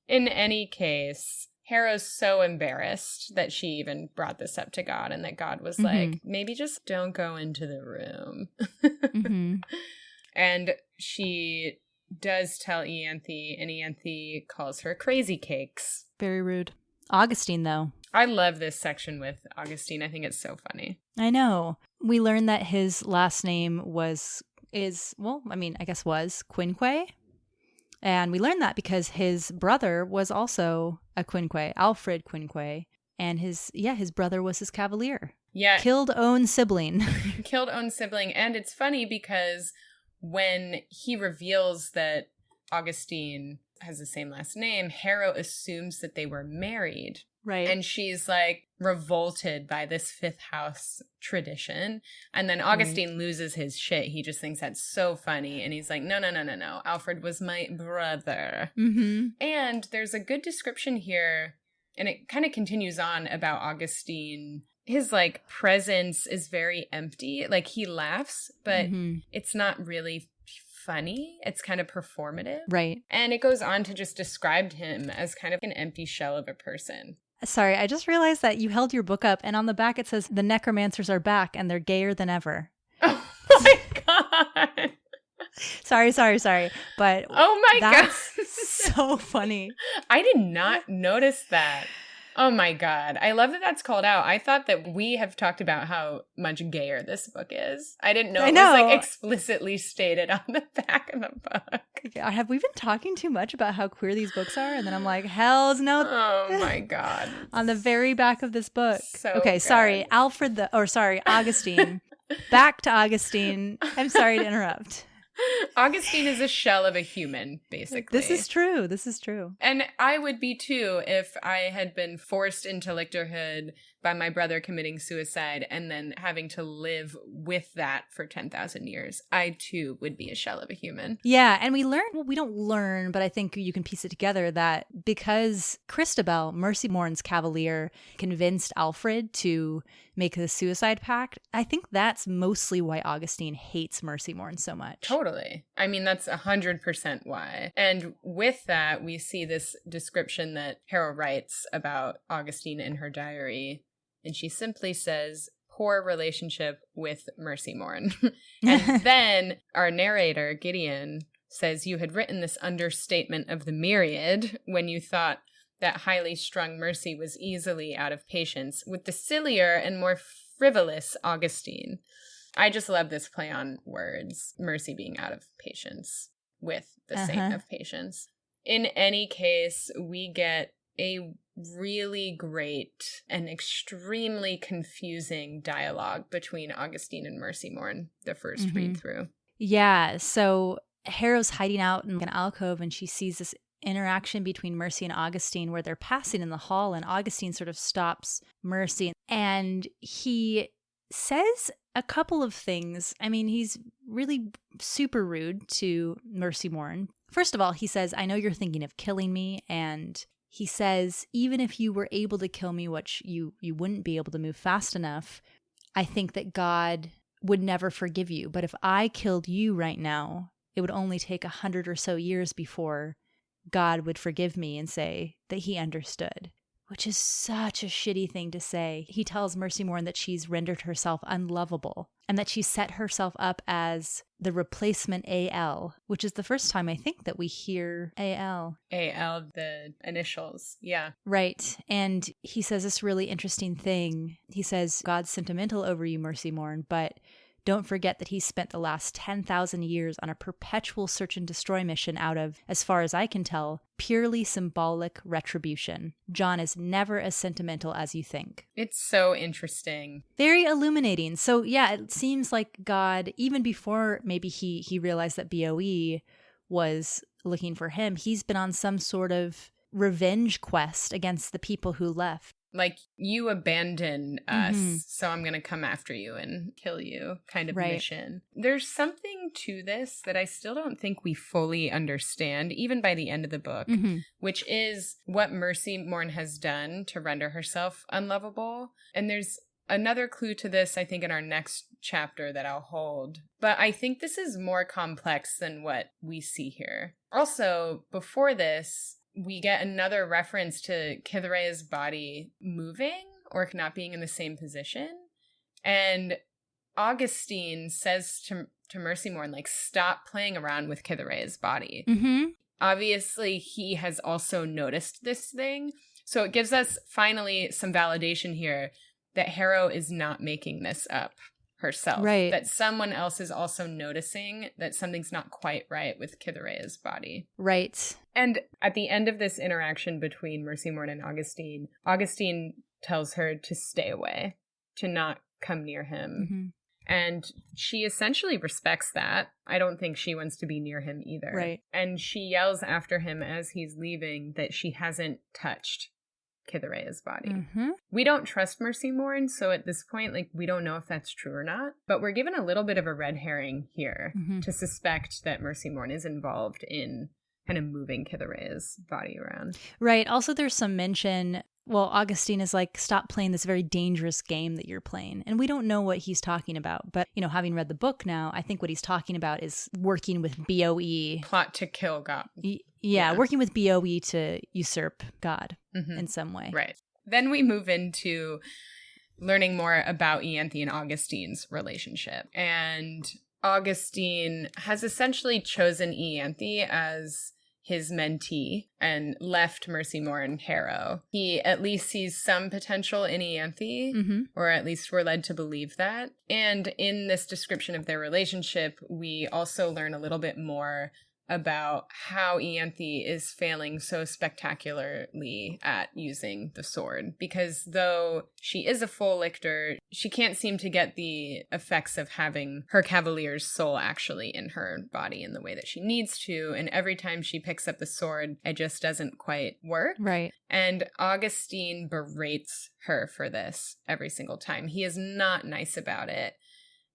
In any case, Harrow's so embarrassed that she even brought this up to God, and that God was like, maybe just don't go into the room. And she does tell Ianthe, and Ianthe calls her crazy cakes. Very rude. Augustine, though. I love this section with Augustine. I think it's so funny. I know. We learned that his last name was Quinque. And we learned that because his brother was also a Quinque, Alfred Quinque. And his brother was his cavalier. Yeah. Killed own sibling. Killed own sibling. And it's funny because when he reveals that Augustine has the same last name, Harrow assumes that they were married. Right. And she's like revolted by this fifth house tradition. And then Augustine loses his shit. He just thinks that's so funny. And he's like, no. Alfred was my brother. And there's a good description here. And it kind of continues on about Augustine. His like presence is very empty. Like he laughs, but it's not really funny. It's kind of performative. Right. And it goes on to just describe him as kind of an empty shell of a person. Sorry, I just realized that you held your book up and on the back it says, the necromancers are back and they're gayer than ever. Oh my God. Sorry. But oh my God. That's so funny. I did not notice that. Oh my God. I love that that's called out. I thought that we have talked about how much gayer this book is. I didn't know it was like explicitly stated on the back of the book. Have we been talking too much about how queer these books are? And then I'm like, hell's no. Oh my God. On the very back of this book. So okay, good. Sorry. Augustine. Back to Augustine. I'm sorry to interrupt. Augustine is a shell of a human, basically. This is true. And I would be too if I had been forced into lictorhood by my brother committing suicide and then having to live with that for 10,000 years. I too would be a shell of a human. Yeah, and we don't learn, but I think you can piece it together that because Christabel, Mercy Mourn's cavalier, convinced Alfred to make the suicide pact, I think that's mostly why Augustine hates Mercy Mourn so much. Totally. I mean, that's 100% why. And with that, we see this description that Harrow writes about Augustine in her diary. And she simply says, poor relationship with Mercy Mourn. And then our narrator, Gideon, says you had written this understatement of the myriad when you thought that highly strung Mercy was easily out of patience with the sillier and more frivolous Augustine. I just love this play on words, Mercy being out of patience with the saint of patience. In any case, we get a really great and extremely confusing dialogue between Augustine and Mercy Mourn the first read through. Yeah, so Harrow's hiding out in an alcove and she sees this interaction between Mercy and Augustine where they're passing in the hall and Augustine sort of stops Mercy and he says a couple of things. I mean, he's really super rude to Mercy Mourn. First of all, he says, I know you're thinking of killing me, and he says, even if you were able to kill me, which you wouldn't be able to move fast enough, I think that God would never forgive you. But if I killed you right now, it would only take 100 or so years before God would forgive me and say that he understood, which is such a shitty thing to say. He tells Mercy Mourn that she's rendered herself unlovable and that she set herself up as the replacement AL, which is the first time I think that we hear AL. AL, the initials. Yeah. Right. And he says this really interesting thing. He says, God's sentimental over you, Mercy Mourn, but don't forget that he spent the last 10,000 years on a perpetual search and destroy mission out of, as far as I can tell, purely symbolic retribution. John is never as sentimental as you think. It's so interesting. Very illuminating. So yeah, it seems like God, even before maybe he realized that BOE was looking for him, he's been on some sort of revenge quest against the people who left. Like, you abandon us, so I'm going to come after you and kill you kind of mission. There's something to this that I still don't think we fully understand, even by the end of the book, which is what Mercy Mourn has done to render herself unlovable. And there's another clue to this, I think, in our next chapter that I'll hold. But I think this is more complex than what we see here. Also, before this, we get another reference to Kithirea's body moving or not being in the same position. And Augustine says to Mercy Morn, like, stop playing around with Kithirea's body. Mm-hmm. Obviously, he has also noticed this thing. So it gives us finally some validation here that Harrow is not making this up herself. Right. That someone else is also noticing that something's not quite right with Kithirea's body. Right. And at the end of this interaction between Mercy Morn and Augustine, Augustine tells her to stay away, to not come near him. Mm-hmm. And she essentially respects that. I don't think she wants to be near him either. Right. And she yells after him as he's leaving that she hasn't touched Kithirea's body. Mm-hmm. We don't trust Mercy Morn, so at this point, like, we don't know if that's true or not. But we're given a little bit of a red herring here to suspect that Mercy Morn is involved in kind of moving Kithirea's body around. Right. Also, there's some mention, well, Augustine is like, stop playing this very dangerous game that you're playing. And we don't know what he's talking about. But, you know, having read the book now, I think what he's talking about is working with BOE. Plot to kill God. Yeah, working with BOE to usurp God in some way. Right. Then we move into learning more about Ianthe and Augustine's relationship. And Augustine has essentially chosen Ianthe as his mentee and left Mercy Morn and Harrow. He at least sees some potential in Ianthe, or at least we're led to believe that. And in this description of their relationship, we also learn a little bit more about how Ianthe is failing so spectacularly at using the sword. Because though she is a full lictor, she can't seem to get the effects of having her cavalier's soul actually in her body in the way that she needs to. And every time she picks up the sword, it just doesn't quite work. Right. And Augustine berates her for this every single time. He is not nice about it.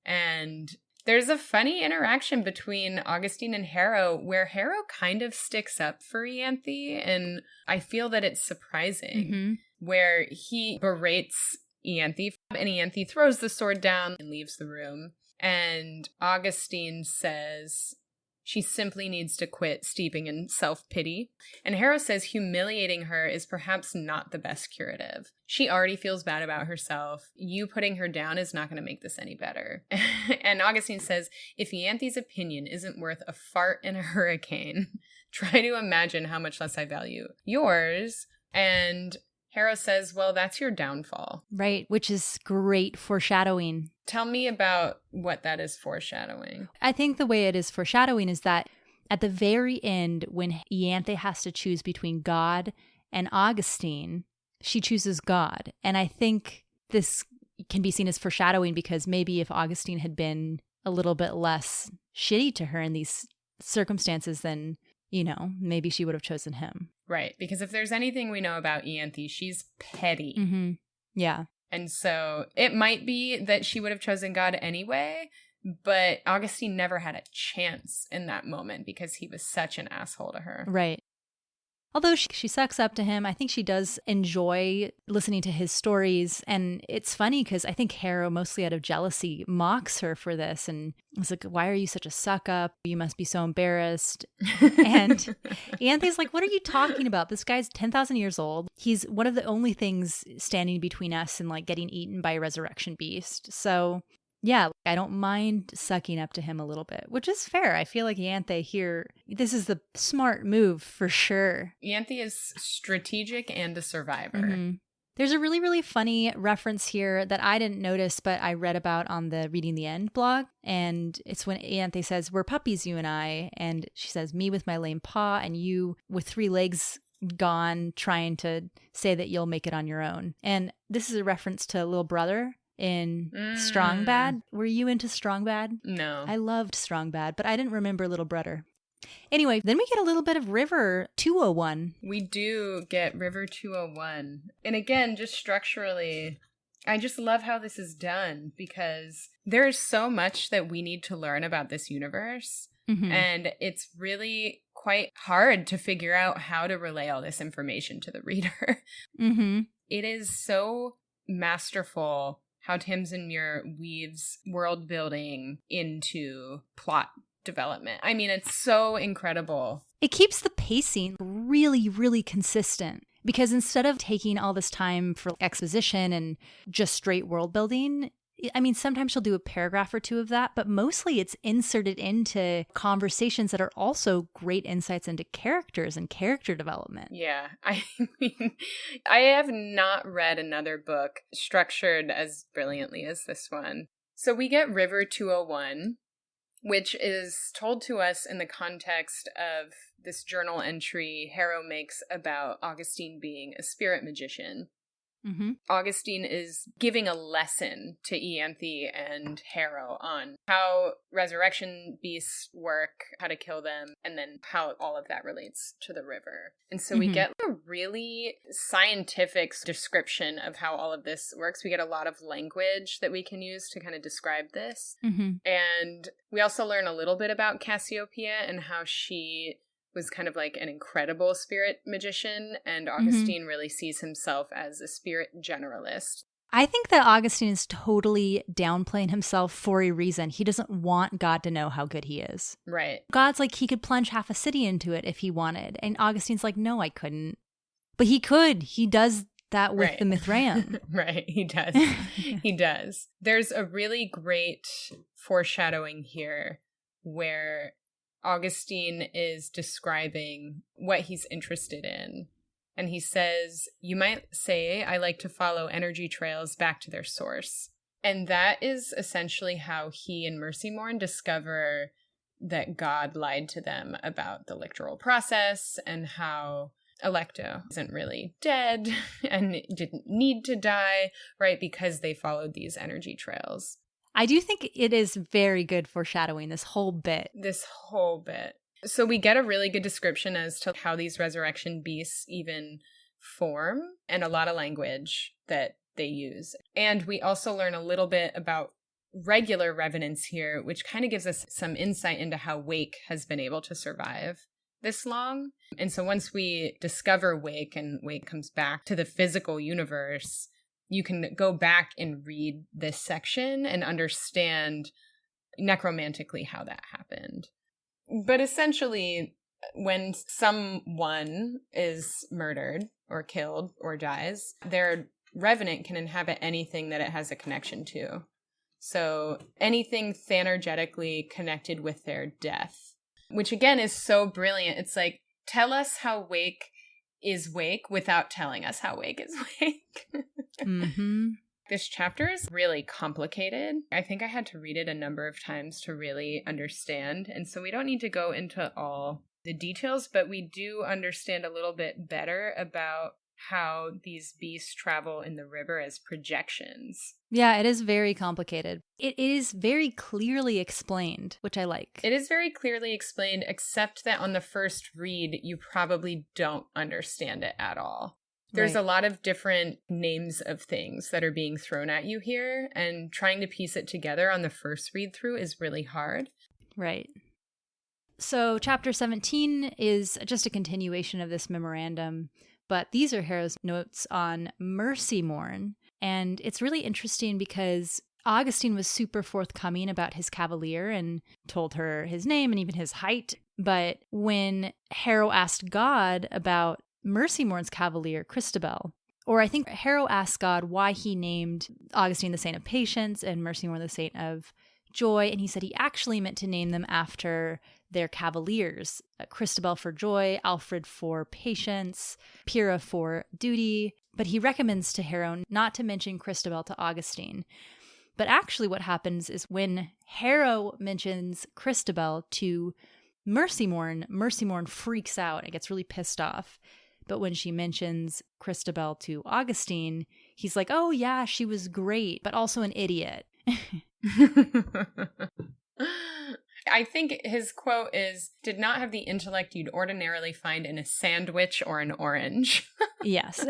And there's a funny interaction between Augustine and Harrow where Harrow kind of sticks up for Ianthe, and I feel that it's surprising, where he berates Ianthe, and Ianthe throws the sword down and leaves the room. And Augustine says she simply needs to quit steeping in self-pity. And Harrow says humiliating her is perhaps not the best curative. She already feels bad about herself. You putting her down is not going to make this any better. And Augustine says, if Ianthe's opinion isn't worth a fart in a hurricane, try to imagine how much less I value yours. And Harrow says, well, that's your downfall. Right, which is great foreshadowing. Tell me about what that is foreshadowing. I think the way it is foreshadowing is that at the very end, when Ianthe has to choose between God and Augustine, she chooses God. And I think this can be seen as foreshadowing because maybe if Augustine had been a little bit less shitty to her in these circumstances, then, you know, maybe she would have chosen him. Right, because if there's anything we know about Ianthe, she's petty. Mm-hmm. Yeah. And so it might be that she would have chosen God anyway, but Augustine never had a chance in that moment because he was such an asshole to her. Right. Although she sucks up to him, I think she does enjoy listening to his stories. And it's funny because I think Harrow, mostly out of jealousy, mocks her for this. And it's like, why are you such a suck up? You must be so embarrassed. And Ianthe's like, what are you talking about? This guy's 10,000 years old. He's one of the only things standing between us and like getting eaten by a resurrection beast. So yeah, I don't mind sucking up to him a little bit, which is fair. I feel like Ianthe here, this is the smart move for sure. Ianthe is strategic and a survivor. Mm-hmm. There's a really, really funny reference here that I didn't notice, but I read about on the Reading the End blog. And it's when Ianthe says, we're puppies, you and I. And she says, me with my lame paw and you with 3 legs gone trying to say that you'll make it on your own. And this is a reference to Little Brother in Strong Bad. Were you into Strong Bad? No. I loved Strong Bad, but I didn't remember Little Brother. Anyway, then we get a little bit of River 201. We do get River 201. And again, just structurally, I just love how this is done because there is so much that we need to learn about this universe. Mm-hmm. And it's really quite hard to figure out how to relay all this information to the reader. Mm-hmm. It is so masterful how Tamsyn Muir weaves world building into plot development. I mean, it's so incredible. It keeps the pacing really, really consistent. Because instead of taking all this time for exposition and just straight world building, I mean, sometimes she'll do a paragraph or two of that, but mostly it's inserted into conversations that are also great insights into characters and character development. Yeah. I mean, I have not read another book structured as brilliantly as this one. So we get River 201, which is told to us in the context of this journal entry Harrow makes about Augustine being a spirit magician. Mm-hmm. Augustine is giving a lesson to Ianthe and Harrow on how resurrection beasts work, how to kill them, and then how all of that relates to the river. And so we get a really scientific description of how all of this works. We get a lot of language that we can use to kind of describe this. Mm-hmm. And we also learn a little bit about Cassiopeia and how she was kind of like an incredible spirit magician, and Augustine really sees himself as a spirit generalist. I think that Augustine is totally downplaying himself for a reason. He doesn't want God to know how good he is. Right. God's like, he could plunge half a city into it if he wanted. And Augustine's like, no, I couldn't. But he could. He does that with the Mithraeum. Right. He does. He does. There's a really great foreshadowing here where Augustine is describing what he's interested in. And he says, you might say, I like to follow energy trails back to their source. And that is essentially how he and Mercymorn discover that God lied to them about the lictoral process and how Alecto isn't really dead and didn't need to die, right? Because they followed these energy trails. I do think it is very good foreshadowing, this whole bit. So we get a really good description as to how these resurrection beasts even form, and a lot of language that they use. And we also learn a little bit about regular revenants here, which kind of gives us some insight into how Wake has been able to survive this long. And so once we discover Wake and Wake comes back to the physical universe, you can go back and read this section and understand necromantically how that happened. But essentially, when someone is murdered or killed or dies, their revenant can inhabit anything that it has a connection to. So anything thanergetically connected with their death, which again is so brilliant. It's like, tell us how Wake is Wake without telling us how Wake is Wake. Mm-hmm. This chapter is really complicated. I think I had to read it a number of times to really understand. And so we don't need to go into all the details, but we do understand a little bit better about how these beasts travel in the river as projections. Yeah, it is very complicated. It is very clearly explained, which I like. It is very clearly explained, except that on the first read, you probably don't understand it at all. There's a lot of different names of things that are being thrown at you here, and trying to piece it together on the first read through is really hard. Right. So chapter 17 is just a continuation of this memorandum, but these are Harrow's notes on Mercymorn. And it's really interesting because Augustine was super forthcoming about his cavalier and told her his name and even his height. But when Harrow asked God about Mercymorn's cavalier, Christabel, or I think Harrow asked God why he named Augustine the saint of patience and Mercymorn the saint of joy, and he said he actually meant to name them after their cavaliers, Christabel for joy, Alfred for patience, Pyrrha for duty, but he recommends to Harrow not to mention Christabel to Augustine. But actually what happens is when Harrow mentions Christabel to Mercymorn, Mercymorn freaks out and gets really pissed off. But when she mentions Christabel to Augustine, he's like, oh yeah, she was great, but also an idiot. I think his quote is, did not have the intellect you'd ordinarily find in a sandwich or an orange. Yes,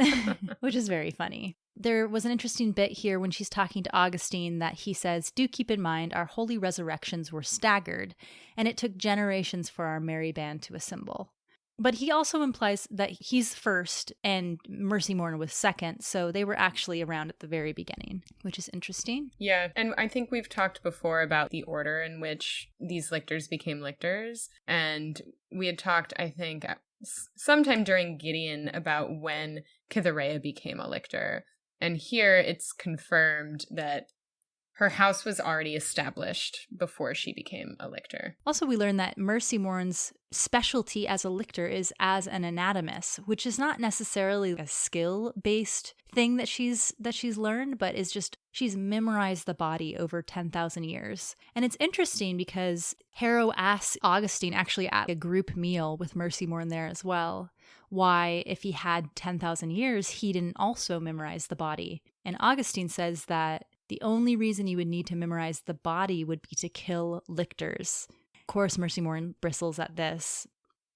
which is very funny. There was an interesting bit here when she's talking to Augustine that he says, do keep in mind our holy resurrections were staggered, and it took generations for our merry band to assemble. But he also implies that he's first and Mercy Morn was second, so they were actually around at the very beginning, which is interesting. Yeah, and I think we've talked before about the order in which these lictors became lictors, and we had talked, I think, sometime during Gideon about when Cytherea became a lictor, and here it's confirmed that her house was already established before she became a lictor. Also, we learn that Mercy Morn's specialty as a lictor is as an anatomist, which is not necessarily a skill-based thing that she's learned, but is just she's memorized the body over 10,000 years. And it's interesting because Harrow asks Augustine, actually at a group meal with Mercy Morn there as well, why, if he had 10,000 years, he didn't also memorize the body. And Augustine says that the only reason you would need to memorize the body would be to kill lictors. Of course, Mercy Morn bristles at this.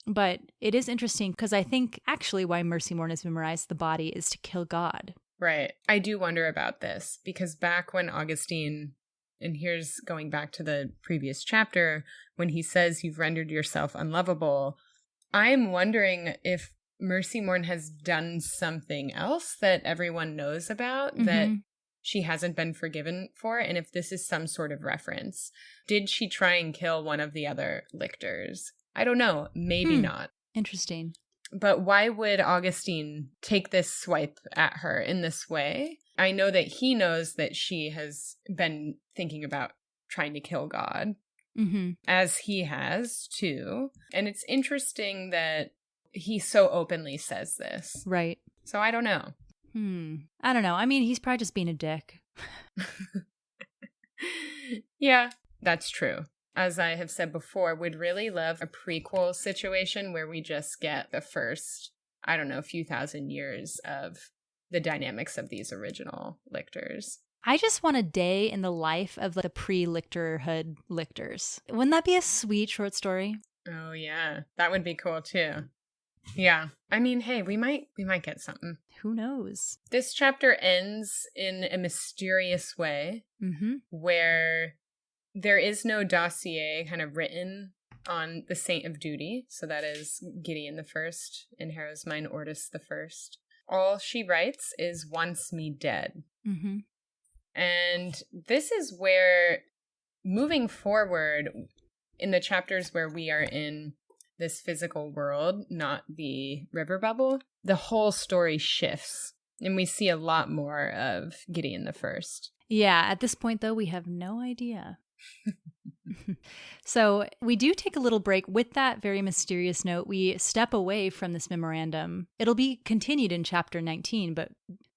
But it is interesting because I think actually why Mercy Morn has memorized the body is to kill God. Right. I do wonder about this because back when Augustine, and here's going back to the previous chapter, when he says you've rendered yourself unlovable, I'm wondering if Mercy Morn has done something else that everyone knows about that she hasn't been forgiven for, and if this is some sort of reference. Did she try and kill one of the other lictors? I don't know. Maybe not. Interesting. But why would Augustine take this swipe at her in this way? I know that he knows that she has been thinking about trying to kill God, as he has too. And it's interesting that he so openly says this. Right. So I don't know. I don't know. I mean, he's probably just being a dick. Yeah, that's true. As I have said before, would really love a prequel situation where we just get the first, I don't know, few thousand years of the dynamics of these original lictors. I just want a day in the life of the pre-lictorhood lictors. Wouldn't that be a sweet short story? Oh, yeah. That would be cool, too. Yeah. I mean, hey, we might get something. Who knows? This chapter ends in a mysterious way where there is no dossier kind of written on the Saint of Duty. So that is Gideon the First, in Harrow's mind, Ortis the First. All she writes is "wants me dead." And this is where, moving forward in the chapters where we are in this physical world, not the river bubble, the whole story shifts. And we see a lot more of Gideon the First. Yeah, at this point, though, we have no idea. So we do take a little break. With that very mysterious note, we step away from this memorandum. It'll be continued in chapter 19, but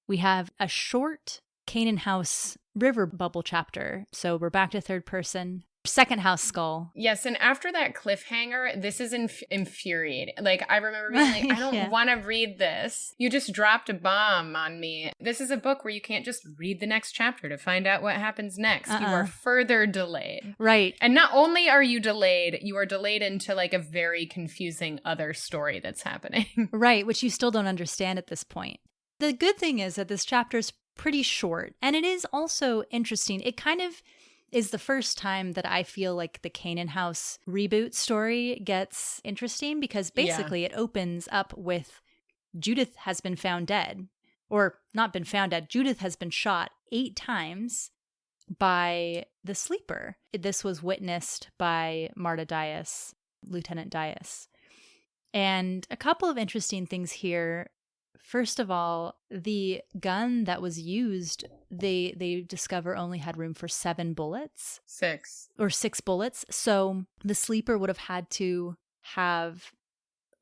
we have a short Canaan House river bubble chapter. So we're back to third person. Second house skull. Yes, and after that cliffhanger, this is infuriating. Like, I remember being like, I don't want to read this. You just dropped a bomb on me. This is a book where you can't just read the next chapter to find out what happens next. You are further delayed. Right. And not only are you delayed, you are delayed into like a very confusing other story that's happening. Right, which you still don't understand at this point. The good thing is that this chapter is pretty short, and it is also interesting. It kind of is the first time that I feel like the Canaan House reboot story gets interesting because basically it opens up with Judith has been found dead, or not been found dead. Judith has been shot 8 times by the sleeper. This was witnessed by Marta Dias, Lieutenant Dias. And a couple of interesting things here. First of all, the gun that was used, they discover only had room for 7 bullets. 6. Or 6 bullets. So the sleeper would have had to have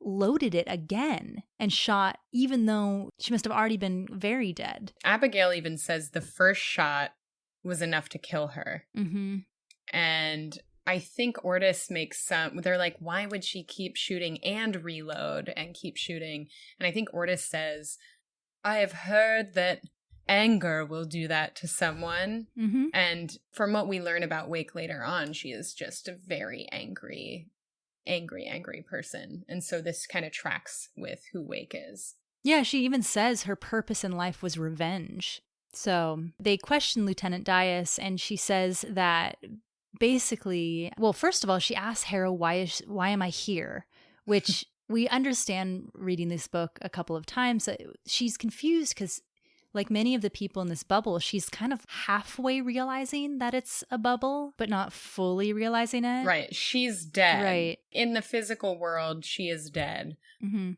loaded it again and shot, even though she must have already been very dead. Abigail even says the first shot was enough to kill her. And I think Ortis makes some, they're like, why would she keep shooting and reload and keep shooting? And I think Ortis says, I have heard that anger will do that to someone. And from what we learn about Wake later on, she is just a very angry person. And so this kind of tracks with who Wake is. Yeah, she even says her purpose in life was revenge. So they question Lieutenant Dias, and she says that basically, well, first of all, she asks Harrow, why am I here? Which We understand reading this book a couple of times that she's confused because, like many of the people in this bubble, she's kind of halfway realizing that it's a bubble, but not fully realizing it. Right. She's dead. Right. In the physical world, she is dead.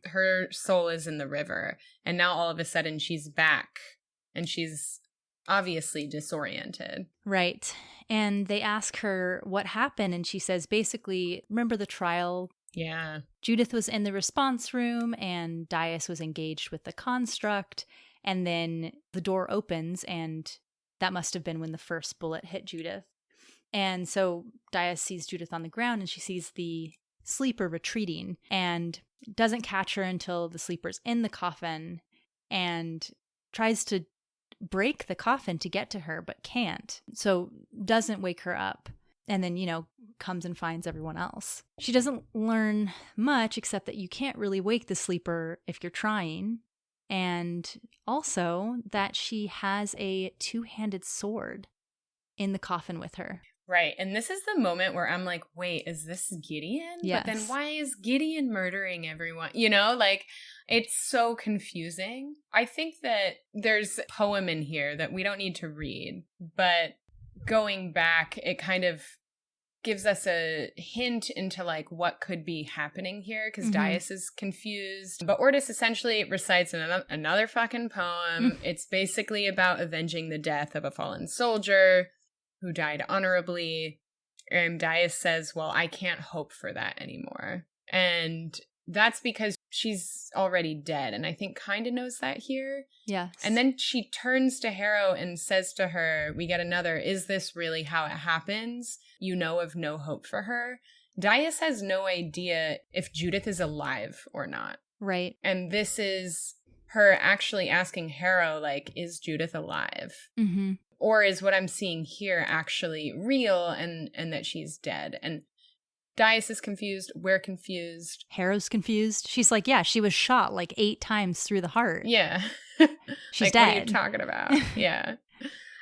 Her soul is in the river. And now all of a sudden she's back. And she's obviously disoriented. Right. And they ask her what happened. And she says, basically, remember the trial? Yeah. Judith was in the response room and Dias was engaged with the construct. And then the door opens, and that must have been when the first bullet hit Judith. And so Dias sees Judith on the ground, and she sees the sleeper retreating and doesn't catch her until the sleeper's in the coffin and tries to break the coffin to get to her, but can't. So doesn't wake her up. And then, comes and finds everyone else. She doesn't learn much except that you can't really wake the sleeper if you're trying. And also that she has a two-handed sword in the coffin with her. Right. And this is the moment where I'm like, wait, is this Gideon? Yes. But then why is Gideon murdering everyone? It's so confusing. I think that there's a poem in here that we don't need to read, but going back, it kind of gives us a hint into what could be happening here, because Dias is confused. But Ortis essentially recites another fucking poem. It's basically about avenging the death of a fallen soldier who died honorably. And Dias says, well, I can't hope for that anymore. And that's because she's already dead. And I think kind of knows that here. Yes. And then she turns to Harrow and says to her, we get another, is this really how it happens? You know of no hope for her. Dias has no idea if Judith is alive or not. Right. And this is her actually asking Harrow, is Judith alive? Mm-hmm. Or is what I'm seeing here actually real and that she's dead? And Dias is confused. We're confused. Harrow's confused. She's like, yeah, she was shot 8 times through the heart. Yeah. She's dead. What are you talking about? Yeah.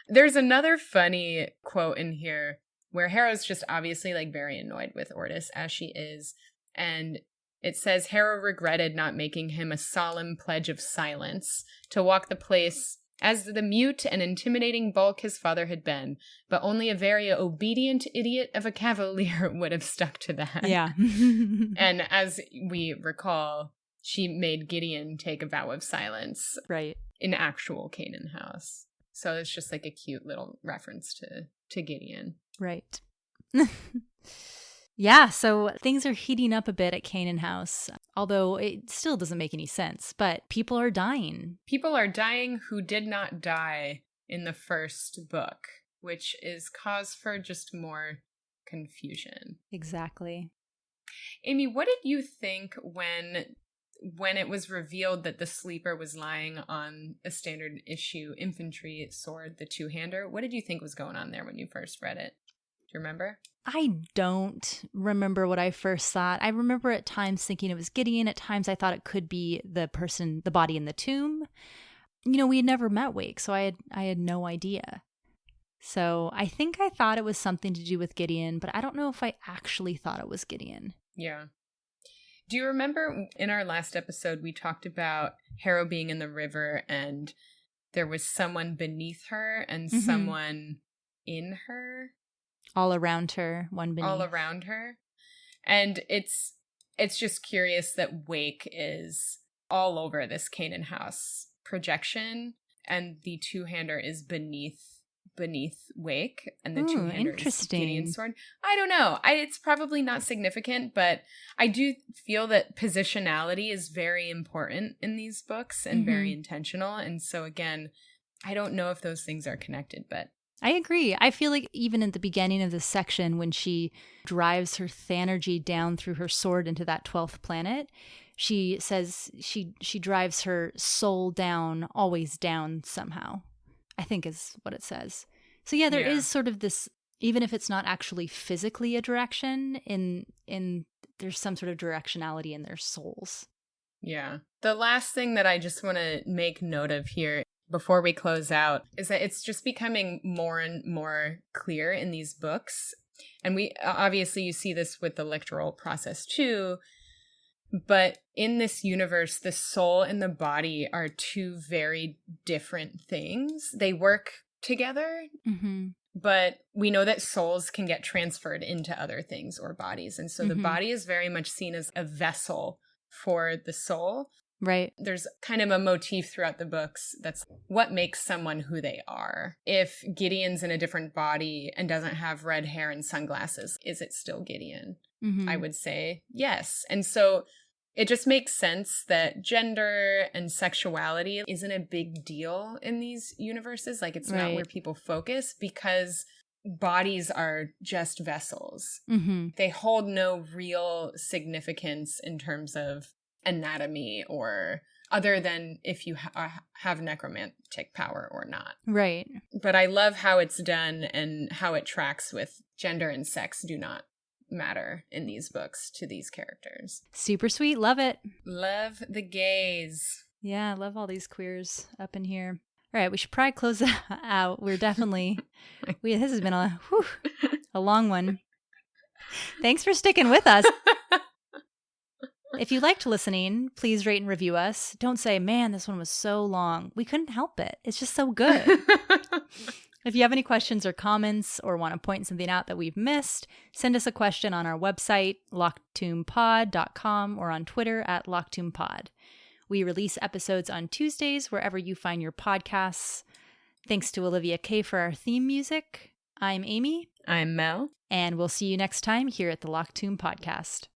There's another funny quote in here where Harrow's just obviously very annoyed with Ortis, as she is. And it says, Harrow regretted not making him a solemn pledge of silence to walk the place as the mute and intimidating bulk his father had been, but only a very obedient idiot of a cavalier would have stuck to that. Yeah. And as we recall, she made Gideon take a vow of silence. Right. In actual Canaan House. So it's just a cute little reference to Gideon. Right. Yeah, so things are heating up a bit at Canaan House, although it still doesn't make any sense. But people are dying. People are dying who did not die in the first book, which is cause for just more confusion. Exactly. Amy, what did you think when it was revealed that the sleeper was lying on a standard issue infantry sword, the two-hander? What did you think was going on there when you first read it? Do you remember? I don't remember what I first thought. I remember at times thinking it was Gideon. At times I thought it could be the body in the tomb. We had never met Wake, so I had no idea. So I think I thought it was something to do with Gideon, but I don't know if I actually thought it was Gideon. Yeah. Do you remember in our last episode, we talked about Harrow being in the river and there was someone beneath her and someone in her? All around her, one beneath. All around her. And it's just curious that Wake is all over this Canaan House projection, and the two-hander is beneath Wake, and the two-hander is Gideon's sword. I don't know. It's probably not significant, but I do feel that positionality is very important in these books and very intentional. And so again, I don't know if those things are connected, but I agree. I feel like even at the beginning of this section, when she drives her Thanergy down through her sword into that 12th planet, she says she drives her soul down, always down somehow, I think is what it says. So yeah, there is sort of this, even if it's not actually physically a direction, in there's some sort of directionality in their souls. Yeah. The last thing that I just want to make note of here before we close out is that it's just becoming more and more clear in these books. And we obviously, you see this with the lectoral process too, But in this universe, the soul and the body are two very different things. They work together, but we know that souls can get transferred into other things or bodies. And so the body is very much seen as a vessel for the soul. Right. There's kind of a motif throughout the books that's what makes someone who they are. If Gideon's in a different body and doesn't have red hair and sunglasses, is it still Gideon? I would say yes. And so it just makes sense that gender and sexuality isn't a big deal in these universes. Like, it's not where people focus, because bodies are just vessels. They hold no real significance in terms of anatomy, or other than if you have necromantic power or not. Right. But I love how it's done and how it tracks with gender and sex do not matter in these books to these characters. Super sweet. Love it. Love the gays. Yeah, I love all these queers up in here. All right, we should probably close it out. We're definitely, this has been a long one. Thanks for sticking with us. If you liked listening, please rate and review us. Don't say, man, this one was so long. We couldn't help it. It's just so good. If you have any questions or comments, or want to point something out that we've missed, send us a question on our website, lockedtombpod.com, or on Twitter at lockedtombpod. We release episodes on Tuesdays wherever you find your podcasts. Thanks to Olivia K for our theme music. I'm Amy. I'm Mel. And we'll see you next time here at the Locked Tomb Podcast.